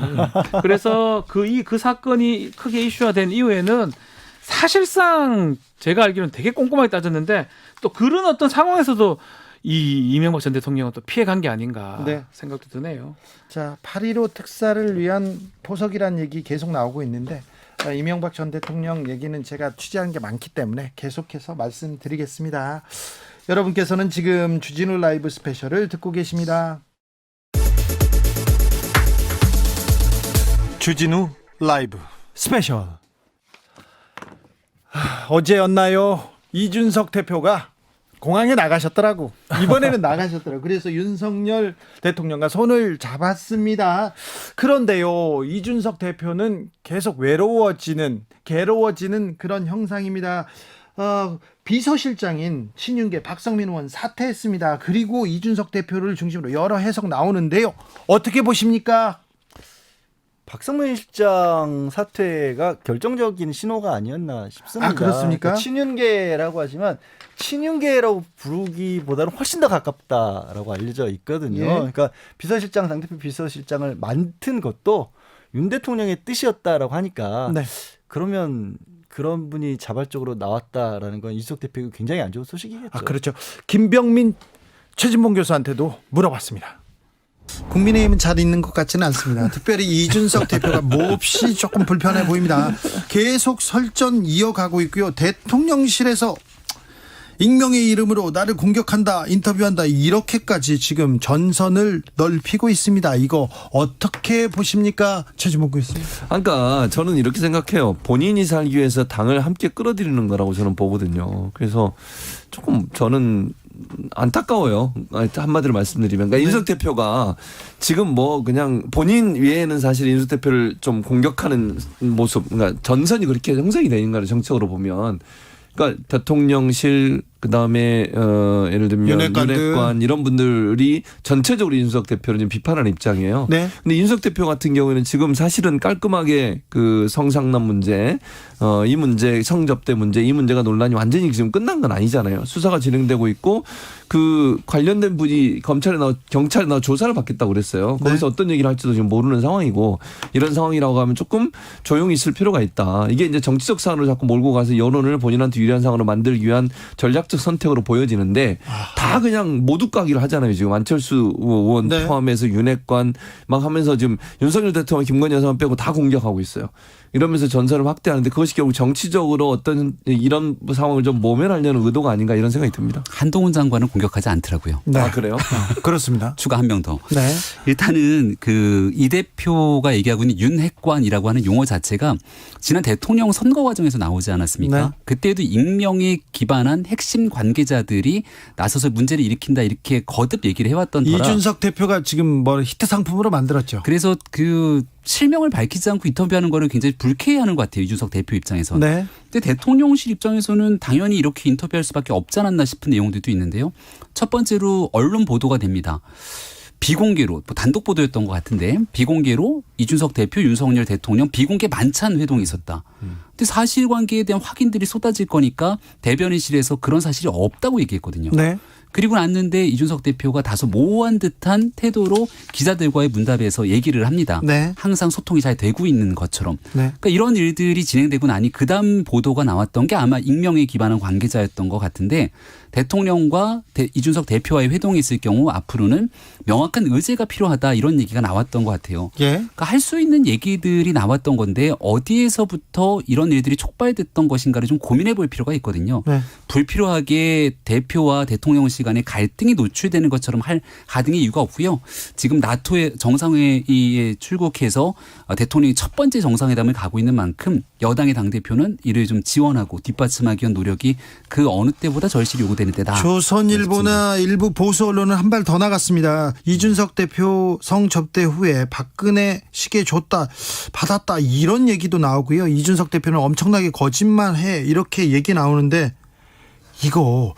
그래서 그 사건이 크게 이슈화된 이후에는 사실상 제가 알기로는 되게 꼼꼼하게 따졌는데 또 그런 어떤 상황에서도 이 이명박 전 대통령은 또 피해간 게 아닌가 네. 생각도 드네요. 자, 8.15 특사를 위한 포석이라는 얘기 계속 나오고 있는데 이명박 전 대통령 얘기는 제가 취재한 게 많기 때문에 계속해서 말씀드리겠습니다. 여러분께서는 지금 주진우 라이브 스페셜을 듣고 계십니다. 주진우 라이브 스페셜. 어제였나요? 이준석 대표가 공항에 나가셨더라고. 이번에는 나가셨더라고. 그래서 윤석열 대통령과 손을 잡았습니다. 그런데요, 이준석 대표는 계속 괴로워지는 그런 형상입니다. 비서실장인 신윤계, 박성민 의원 사퇴했습니다. 그리고 이준석 대표를 중심으로 여러 해석 나오는데요. 어떻게 보십니까? 박성민 실장 사퇴가 결정적인 신호가 아니었나 싶습니다. 그렇습니까? 그러니까 친윤계라고 하지만 친윤계라고 부르기보다는 훨씬 더 가깝다라고 알려져 있거든요. 예. 그러니까 비서실장, 당대표 비서실장을 맡은 것도 윤 대통령의 뜻이었다라고 하니까 네. 그러면 그런 분이 자발적으로 나왔다라는 건 이준석 대표가 굉장히 안 좋은 소식이겠죠. 그렇죠. 김병민 최진봉 교수한테도 물어봤습니다. 국민의힘은 잘 있는 것 같지는 않습니다. 특별히 이준석 대표가 몹시 조금 불편해 보입니다. 계속 설전 이어가고 있고요. 대통령실에서 익명의 이름으로 나를 공격한다, 인터뷰한다, 이렇게까지 지금 전선을 넓히고 있습니다. 이거 어떻게 보십니까, 최지봉 교수님? 그러니까 저는 이렇게 생각해요. 본인이 살기 위해서 당을 함께 끌어들이는 거라고 저는 보거든요. 그래서 조금 저는 안타까워요. 한마디로 말씀드리면. 그러니까 이준석 대표가 지금 뭐 그냥 본인 외에는 사실 이준석 대표를 좀 공격하는 모습, 그러니까 전선이 그렇게 형성이 되는 거예요. 정치적으로 보면. 그러니까 대통령실, 그다음에 예를 들면 윤핵관 이런 분들이 전체적으로 이준석 대표를 지금 비판하는 입장이에요. 네. 근데 이준석 대표 같은 경우에는 지금 사실은 깔끔하게 그 성상남 문제, 이 문제, 성접대 문제, 이 문제가 논란이 완전히 지금 끝난 건 아니잖아요. 수사가 진행되고 있고 그 관련된 분이 경찰에 나와 조사를 받겠다고 그랬어요. 거기서 어떤 얘기를 할지도 지금 모르는 상황이고, 이런 상황이라고 하면 조금 조용히 있을 필요가 있다. 이게 이제 정치적 사안으로 자꾸 몰고 가서 여론을 본인한테 유리한 상황으로 만들기 위한 전략적 선택으로 보여지는데, 다 그냥 모두 까기를 하잖아요. 지금 안철수 의원 포함해서 윤핵관 막 하면서 지금 윤석열 대통령, 김건희 여사만 빼고 다 공격하고 있어요. 이러면서 전선을 확대하는데 그것이 결국 정치적으로 어떤 이런 상황을 좀 모면하려는 의도가 아닌가, 이런 생각이 듭니다. 한동훈 장관은 공격하지 않더라고요. 네. 아, 그래요? 그렇습니다. 추가 한 명 더. 네. 일단은 그 이 대표가 얘기하고 있는 윤핵관이라고 하는 용어 자체가 지난 대통령 선거 과정에서 나오지 않았습니까? 네. 그때도 익명에 기반한 핵심 관계자들이 나서서 문제를 일으킨다, 이렇게 거듭 얘기를 해왔던 터라. 이준석 대표가 지금 뭐 히트 상품으로 만들었죠. 그래서 그 실명을 밝히지 않고 인터뷰하는 거를 굉장히 불쾌해하는 것 같아요. 이준석 대표 입장에서는. 네. 근데 대통령실 입장에서는 당연히 이렇게 인터뷰할 수밖에 없지 않았나 싶은 내용들도 있는데요. 첫 번째로 언론 보도가 됩니다. 비공개로, 단독 보도였던 것 같은데, 비공개로 이준석 대표, 윤석열 대통령 비공개 만찬 회동이 있었다. 근데 사실관계에 대한 확인들이 쏟아질 거니까 대변인실에서 그런 사실이 없다고 얘기했거든요. 네. 그리고 났는데 이준석 대표가 다소 모호한 듯한 태도로 기자들과의 문답에서 얘기를 합니다. 네. 항상 소통이 잘 되고 있는 것처럼. 네. 그러니까 이런 일들이 진행되고 나니 그다음 보도가 나왔던 게 아마 익명에 기반한 관계자였던 것 같은데, 대통령과 이준석 대표와의 회동이 있을 경우 앞으로는 명확한 의제가 필요하다, 이런 얘기가 나왔던 것 같아요. 예. 그러니까 할 수 있는 얘기들이 나왔던 건데 어디에서부터 이런 일들이 촉발됐던 것인가를 좀 고민해 볼 필요가 있거든요. 네. 불필요하게 대표와 대통령실 간에 갈등이 노출되는 것처럼 할 가등의 이유가 없고요. 지금 나토의 정상회의에 출국해서 대통령이 첫 번째 정상회담을 가고 있는 만큼 여당의 당대표는 이를 좀 지원하고 뒷받침하기 위한 노력이 그 어느 때보다 절실히 요구되는 때다. 조선일보나 일부 보수 언론은 한 발 더 나갔습니다. 이준석 대표 성접대 후에 박근혜 시계 줬다, 받았다, 이런 얘기도 나오고요. 이준석 대표는 엄청나게 거짓말해, 이렇게 얘기 나오는데, 이거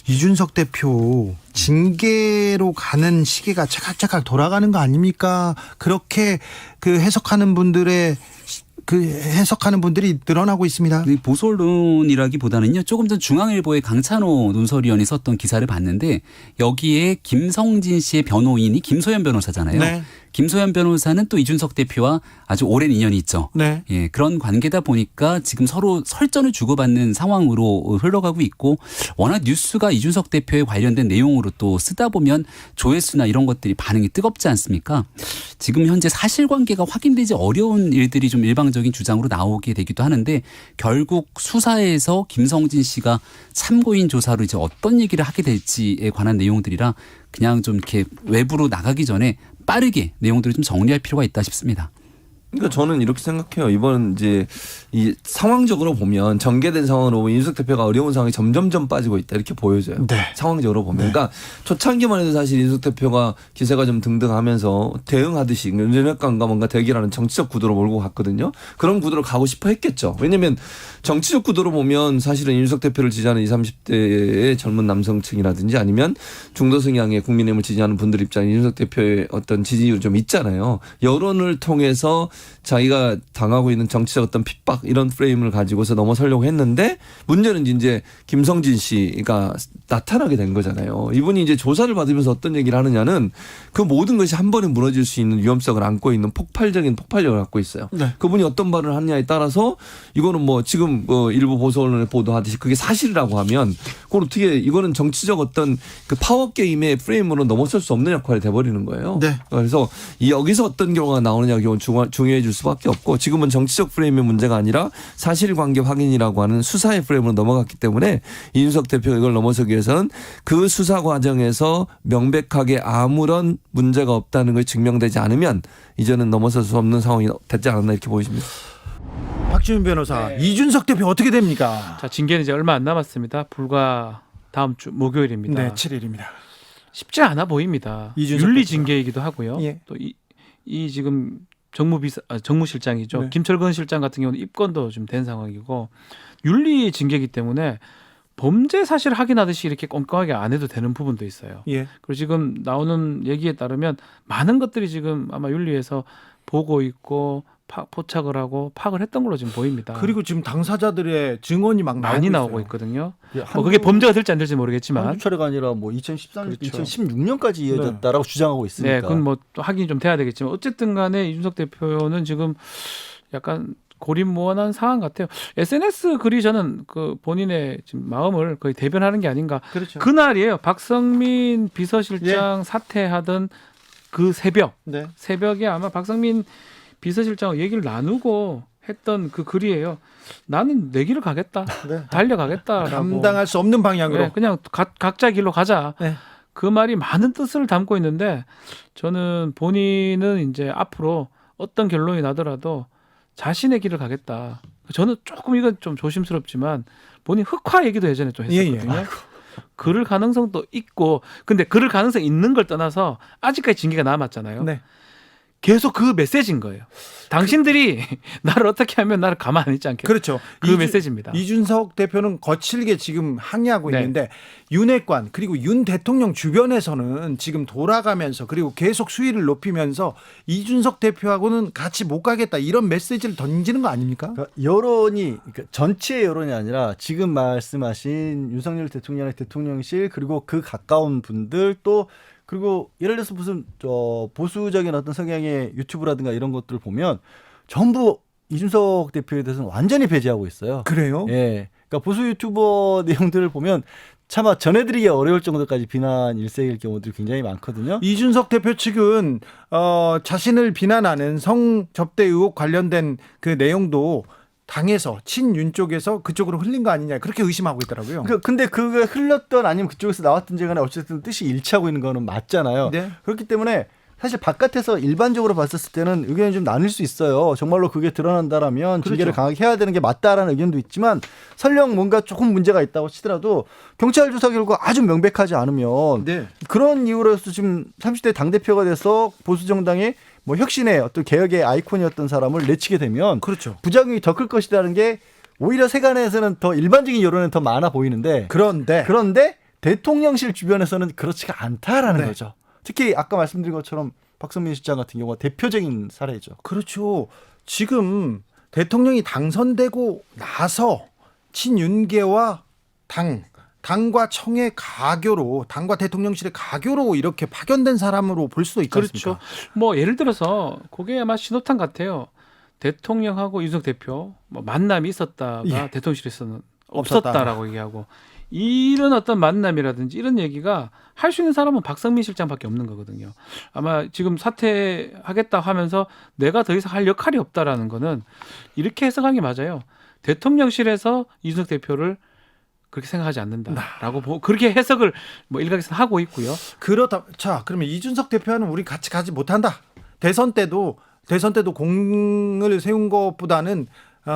이준석 대표 징계로 가는 시계가 차각차각 돌아가는 거 아닙니까? 그렇게 그 해석하는 분들이 늘어나고 있습니다. 보수 언론이라기보다는요, 조금 전 중앙일보의 강찬호 논설위원이 썼던 기사를 봤는데, 여기에 김성진 씨의 변호인이 김소연 변호사잖아요. 네. 김소연 변호사는 또 이준석 대표와 아주 오랜 인연이 있죠. 네. 예, 그런 관계다 보니까 지금 서로 설전을 주고받는 상황으로 흘러가고 있고, 워낙 뉴스가 이준석 대표에 관련된 내용으로 또 쓰다 보면 조회수나 이런 것들이 반응이 뜨겁지 않습니까? 지금 현재 사실관계가 확인되지 어려운 일들이 좀 일방적인 주장으로 나오게 되기도 하는데, 결국 수사에서 김성진 씨가 참고인 조사로 이제 어떤 얘기를 하게 될지에 관한 내용들이라 그냥 좀 이렇게 외부로 나가기 전에 빠르게 내용들을 좀 정리할 필요가 있다 싶습니다. 그러니까 저는 이렇게 생각해요. 이번 이제 이 상황적으로 보면, 전개된 상황으로 보면 이준석 대표가 어려운 상황이 점점점 빠지고 있다, 이렇게 보여져요. 네. 상황적으로 보면. 그러니까 초창기만 해도 사실 이준석 대표가 기세가 좀 등등하면서 대응하듯이 윤핵관과 뭔가 대결하는 정치적 구도로 몰고 갔거든요. 그런 구도로 가고 싶어 했겠죠. 왜냐하면 정치적 구도로 보면 사실은 이준석 대표를 지지하는 20, 30대의 젊은 남성층이라든지 아니면 중도 성향의 국민의힘을 지지하는 분들 입장에 이준석 대표의 어떤 지지율이 좀 있잖아요. 여론을 통해서 자기가 당하고 있는 정치적 어떤 핍박, 이런 프레임을 가지고서 넘어서려고 했는데, 문제는 이제 김성진 씨가 나타나게 된 거잖아요. 이분이 이제 조사를 받으면서 어떤 얘기를 하느냐는, 그 모든 것이 한 번에 무너질 수 있는 위험성을 안고 있는 폭발적인 폭발력을 갖고 있어요. 네. 그분이 어떤 말을 하느냐에 따라서 이거는 뭐 지금 일부 보수 언론에 보도하듯이 그게 사실이라고 하면, 그걸 어떻게, 이거는 정치적 어떤 그 파워 게임의 프레임으로 넘어설 수 없는 역할이 돼버리는 거예요. 네. 그래서 여기서 어떤 경우가 나오느냐, 중요한 동요해 줄 수밖에 없고 지금은 정치적 프레임의 문제가 아니라 사실관계 확인이라고 하는 수사의 프레임으로 넘어갔기 때문에 이준석 대표가 이걸 넘어서기 위해서는 그 수사 과정에서 명백하게 아무런 문제가 없다는 것이 증명되지 않으면 이제는 넘어설 수 없는 상황이 되지 않았나 이렇게 보여집니다. 박지훈 변호사, 이준석 대표 어떻게 됩니까? 자, 징계는 이제 얼마 안 남았습니다. 불과 다음 주 목요일입니다. 네, 7일입니다. 쉽지 않아 보입니다. 이준석 윤리 대표가. 징계이기도 하고요. 예. 또 이 지금 정무실장이죠. 네. 김철근 실장 같은 경우는 입건도 좀 된 상황이고 윤리 징계이기 때문에 범죄 사실 확인하듯이 이렇게 꼼꼼하게 안 해도 되는 부분도 있어요. 예. 그리고 지금 나오는 얘기에 따르면 많은 것들이 지금 아마 윤리에서 보고 있고 포착을 하고 파악을 했던 걸로 지금 보입니다. 그리고 지금 당사자들의 증언이 막 많이 나오고 나오고 있어요. 있거든요. 예, 뭐 그게 범죄가 될지 안 될지 모르겠지만 한두 차례가 아니라 뭐 2013년, 그렇죠. 2016년까지 이어졌다라고 주장하고 있으니까. 네, 그건 뭐 또 확인이 좀 돼야 되겠지만 어쨌든 간에 이준석 대표는 지금 약간 고립무원한 상황 같아요. SNS 글이 저는 그 본인의 지금 마음을 거의 대변하는 게 아닌가. 그렇죠. 그날이에요. 박성민 비서실장 사퇴하던 그 새벽. 네. 새벽에 아마 박성민 비서실장하고 얘기를 나누고 했던 그 글이에요. 나는 내 길을 가겠다. 네. 달려가겠다라고. 감당할 수 없는 방향으로. 네, 그냥 각자 길로 가자. 네. 그 말이 많은 뜻을 담고 있는데 저는 본인은 이제 앞으로 어떤 결론이 나더라도 자신의 길을 가겠다. 저는 조금 이건 좀 조심스럽지만 본인 흑화 얘기도 예전에 좀 했었거든요. 예, 예. 그럴 가능성도 있고 근데 그럴 가능성이 있는 걸 떠나서 아직까지 징계가 남았잖아요. 네. 계속 그 메시지인 거예요. 당신들이 나를 어떻게 하면 나를 가만 안 있지 않겠다. 그렇죠. 그 메시지입니다. 이준석 대표는 거칠게 지금 항의하고 네. 있는데 윤핵관 그리고 윤 대통령 주변에서는 지금 돌아가면서 그리고 계속 수위를 높이면서 이준석 대표하고는 같이 못 가겠다 이런 메시지를 던지는 거 아닙니까? 그러니까 여론이 그러니까 전체 여론이 아니라 지금 말씀하신 윤석열 대통령의 대통령실 그리고 그 가까운 분들 또 그리고 예를 들어서 무슨 보수적인 어떤 성향의 유튜브라든가 이런 것들을 보면 전부 이준석 대표에 대해서는 완전히 배제하고 있어요. 그래요? 예. 그러니까 보수 유튜버 내용들을 보면 차마 전해드리기 어려울 정도까지 비난 일색일 경우들이 굉장히 많거든요. 이준석 대표 측은 자신을 비난하는 성접대 의혹 관련된 그 내용도 당에서 친윤 쪽에서 그쪽으로 흘린 거 아니냐 그렇게 의심하고 있더라고요. 근데 그게 흘렀던 아니면 그쪽에서 나왔든지 간에 어쨌든 뜻이 일치하고 있는 거는 맞잖아요. 네. 그렇기 때문에 사실 바깥에서 일반적으로 봤었을 때는 의견이 좀 나뉠 수 있어요. 정말로 그게 드러난다라면 그렇죠. 징계를 강하게 해야 되는 게 맞다라는 의견도 있지만 설령 뭔가 조금 문제가 있다고 치더라도 경찰 조사 결과 아주 명백하지 않으면 네. 그런 이유로서 지금 30대 당대표가 돼서 보수정당의 뭐 혁신의 어떤 개혁의 아이콘이었던 사람을 내치게 되면 그렇죠. 부작용이 더 클 것이라는 게 오히려 세간에서는 더 일반적인 여론은 더 많아 보이는데 그런데 대통령실 주변에서는 그렇지가 않다라는 네. 거죠. 특히 아까 말씀드린 것처럼 박성민 실장 같은 경우가 대표적인 사례죠. 그렇죠. 지금 대통령이 당선되고 나서 친윤계와 당과 청의 가교로 당과 대통령실의 가교로 이렇게 파견된 사람으로 볼 수도 있지 않습니까? 그렇죠. 뭐 예를 들어서 그게 아마 신호탄 같아요. 대통령하고 이준석 대표 뭐 만남이 있었다가 예. 대통령실에서는 없었다라고 얘기하고 이런 어떤 만남이라든지 이런 얘기가 할 수 있는 사람은 박성민 실장밖에 없는 거거든요. 아마 지금 사퇴하겠다 하면서 내가 더 이상 할 역할이 없다라는 거는 이렇게 해석하는 게 맞아요. 대통령실에서 이준석 대표를 그렇게 생각하지 않는다라고 그렇게 해석을 뭐 일각에서 하고 있고요. 그러다 그러면 이준석 대표와는 우리 같이 가지 못한다. 대선 때도 공을 세운 것보다는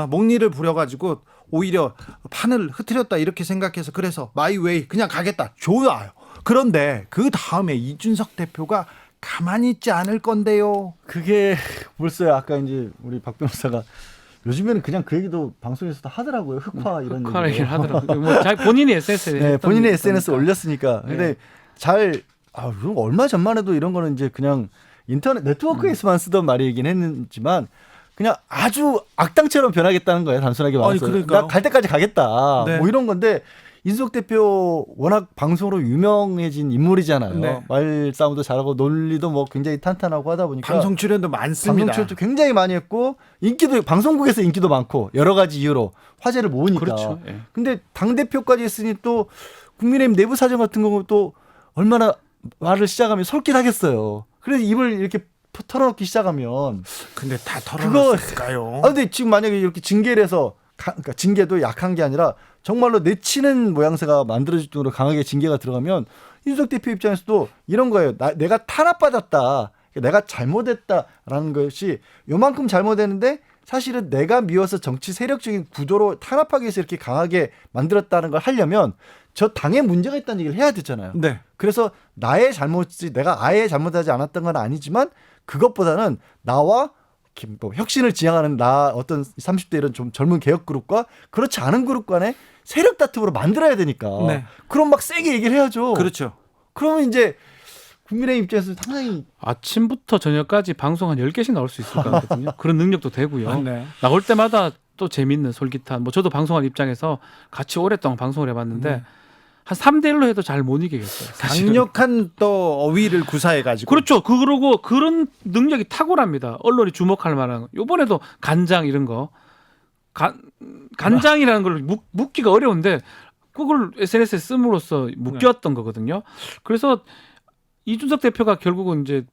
목리를 부려가지고 오히려 판을 흐트렸다 이렇게 생각해서 그래서 마이웨이 그냥 가겠다. 좋아요. 그런데 그 다음에 이준석 대표가 가만히 있지 않을 건데요. 그게 벌써요. 아까 이제 우리 박 변호사가 요즘에는 그냥 그 얘기도 방송에서도 하더라고요. 흑화 이런 흑화 얘기를 하더라고요. 뭐 본인이 SNS에 네, 본인의 SNS 거니까. 올렸으니까. 근데 얼마 전만 해도 이런 거는 이제 그냥 인터넷 네트워크에서만 쓰던 말이긴 했지만 그냥 아주 악당처럼 변하겠다는 거예요. 단순하게 말해서. 나 갈 때까지 가겠다. 네. 뭐 이런 건데 이준석 대표 워낙 방송으로 유명해진 인물이잖아요. 네. 말싸움도 잘하고 논리도 뭐 굉장히 탄탄하고 하다 보니까 방송 출연도 많습니다. 방송 출연도 굉장히 많이 했고 방송국에서 인기도 많고 여러 가지 이유로 화제를 모으니까. 그렇죠. 예. 근데 당대표까지 했으니 또 국민의힘 내부 사정 같은 경우 또 얼마나 말을 시작하면 솔깃하겠어요. 그래서 입을 이렇게 털어놓기 시작하면 근데 다 그거 털어놨을까요? 근데 지금 만약에 이렇게 징계를 해서 그러니까 징계도 약한 게 아니라 정말로 내치는 모양새가 만들어질 정도로 강하게 징계가 들어가면 이준석 대표 입장에서도 이런 거예요. 내가 탄압받았다. 내가 잘못했다라는 것이 요만큼 잘못했는데 사실은 내가 미워서 정치 세력적인 구조로 탄압하기 위해서 이렇게 강하게 만들었다는 걸 하려면 저 당에 문제가 있다는 얘기를 해야 되잖아요. 네. 그래서 나의 잘못이 내가 아예 잘못하지 않았던 건 아니지만 그것보다는 나와 뭐 혁신을 지향하는 어떤 30대 이런 좀 젊은 개혁 그룹과 그렇지 않은 그룹 간의 세력 다툼으로 만들어야 되니까. 네. 그럼 막 세게 얘기를 해야죠. 그렇죠. 그러면 이제 국민의힘 입장에서 상당히 아침부터 저녁까지 방송 한 10개씩 나올 수 있을 것 같거든요. 그런 능력도 되고요. 네. 나올 때마다 또 재밌는 솔깃한 뭐 저도 방송한 입장에서 같이 오랫동안 방송을 해봤는데 한 3대1로 해도 잘 못 이기겠어요. 사실은. 강력한 또 어휘를 구사해가지고. 그렇죠. 그러고 그런 능력이 탁월합니다. 언론이 주목할 만한. 요번에도 간장 이런 거. 간장이라는 걸 묻기가 어려운데 그걸 SNS에 씀으로써 묶였던 거거든요. 그래서 이준석 대표가 결국은 이제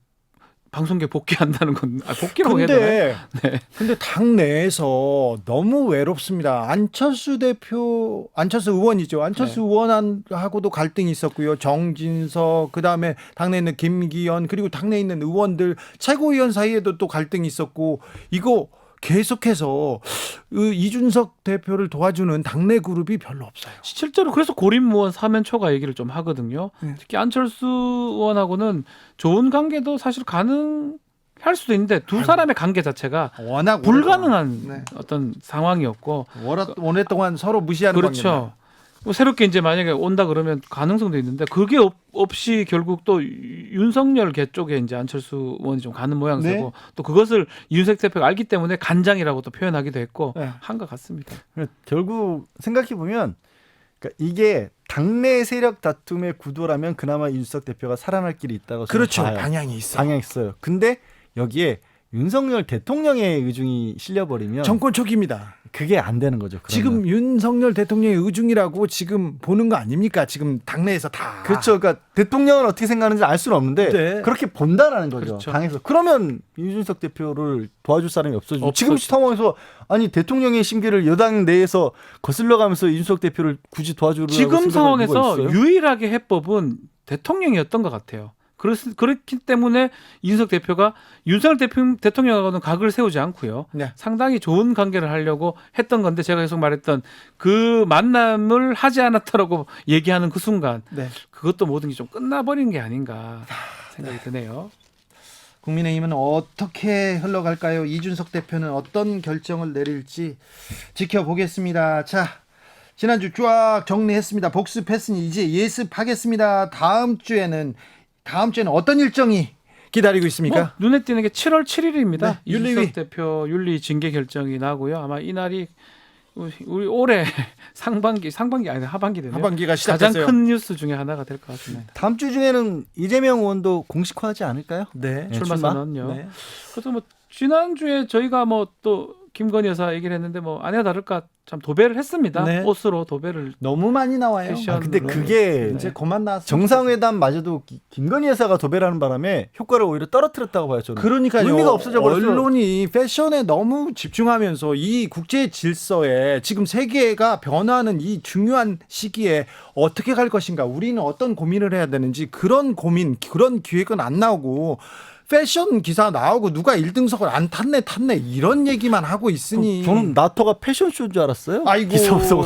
방송계 복귀한다는 건 복귀라고 해야 되나요? 네. 근데 당 내에서 너무 외롭습니다. 안철수 의원이죠. 안철수 의원하고도 갈등이 있었고요. 정진석, 그다음에 당내에 있는 김기현, 그리고 당내에 있는 의원들 최고위원 사이에도 또 갈등이 있었고, 이거 계속해서 이준석 대표를 도와주는 당내 그룹이 별로 없어요. 실제로 그래서 고립무원 사면초가 얘기를 좀 하거든요. 특히 안철수 의원하고는 좋은 관계도 사실 가능할 수도 있는데 두 사람의 관계 자체가 워낙 불가능한 어떤 상황이었고 오랫동안 서로 무시하는 그렇죠. 관계입니다. 뭐 새롭게 이제 만약에 온다 그러면 가능성도 있는데 그게 없이 결국 또 윤석열 계 쪽에 이제 안철수 의원이 좀 가는 모양새고 또 그것을 이준석 대표가 알기 때문에 간장이라고 또 표현하기도 했고 한 것 같습니다. 결국 생각해 보면 그러니까 이게 당내 세력 다툼의 구도라면 그나마 이준석 대표가 살아날 길이 있다고 그렇죠. 봐요. 방향이 있어요. 방향이 있어요. 근데 여기에 윤석열 대통령의 의중이 실려버리면 정권 초기입니다. 그게 안 되는 거죠. 그러면. 지금 윤석열 대통령의 의중이라고 지금 보는 거 아닙니까? 지금 당내에서 다. 그렇죠. 그러니까 대통령은 어떻게 생각하는지 알 수는 없는데 그렇게 본다라는 거죠. 그렇죠. 당에서. 그러면 이준석 대표를 도와줄 사람이 없어지죠. 지금 상황에서 아니 대통령의 심기를 여당 내에서 거슬러가면서 이준석 대표를 굳이 도와주려고 지금 상황에서 유일하게 해법은 대통령이었던 것 같아요. 그렇기 때문에 이준석 대표가 윤석열 대통령하고는 각을 세우지 않고요. 상당히 좋은 관계를 하려고 했던 건데 제가 계속 말했던 그 만남을 하지 않았다라고 얘기하는 그 순간 그것도 모든 게 좀 끝나버린 게 아닌가 생각이 드네요. 국민의힘은 어떻게 흘러갈까요? 이준석 대표는 어떤 결정을 내릴지 지켜보겠습니다. 자, 지난주 쫙 정리했습니다. 복습했으니 이제 예습하겠습니다. 다음 주에는 어떤 일정이 기다리고 있습니까? 눈에 띄는 게 7월 7일입니다. 네, 이준석 대표 윤리 징계 결정이 나고요. 아마 이날이 우리 올해 상반기 아니 하반기 되네요. 하반기가 시작됐어요. 가장 큰 뉴스 중에 하나가 될 것 같습니다. 다음 주 중에는 이재명 의원도 공식화하지 않을까요? 출마 선언요. 그래서 뭐 지난주에 저희가 뭐 또 김건희 여사 얘기를 했는데 뭐 아니나 다를까 참 도배를 했습니다. 옷으로 도배를 너무 많이 나와요. 근데 그게 이제 그만 나왔어요. 정상회담마저도 김건희 여사가 도배라는 바람에 효과를 오히려 떨어뜨렸다고 봐요. 저는. 그러니까요. 의미가 없어져 버렸어요. 언론이 패션에 너무 집중하면서 이 국제 질서에 지금 세계가 변화하는 이 중요한 시기에 어떻게 갈 것인가, 우리는 어떤 고민을 해야 되는지 그런 고민, 그런 기획은 안 나오고 패션 기사 나오고 누가 1등석을 안 탔네 이런 얘기만 하고 있으니 저는 나토가 패션쇼인 줄 알았어요. 아이고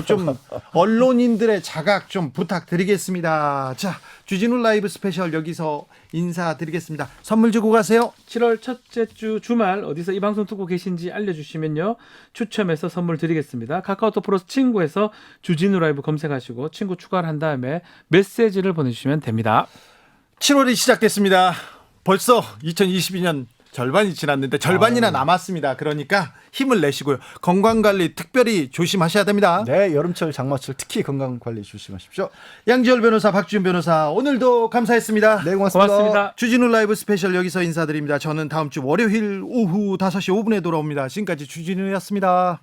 좀 언론인들의 자각 좀 부탁드리겠습니다. 자, 주진우 라이브 스페셜 여기서 인사드리겠습니다. 선물 주고 가세요. 7월 첫째 주 주말 어디서 이 방송 듣고 계신지 알려주시면요 추첨해서 선물 드리겠습니다. 카카오톡 플러스 친구에서 주진우 라이브 검색하시고 친구 추가를 한 다음에 메시지를 보내주시면 됩니다. 7월이 시작됐습니다. 벌써 2022년 절반이 지났는데 절반이나 남았습니다. 그러니까 힘을 내시고요. 건강관리 특별히 조심하셔야 됩니다. 네, 여름철 장마철 특히 건강관리 조심하십시오. 양지열 변호사, 박지훈 변호사 오늘도 감사했습니다. 네, 고맙습니다. 주진우 라이브 스페셜 여기서 인사드립니다. 저는 다음 주 월요일 오후 5시 5분에 돌아옵니다. 지금까지 주진우였습니다.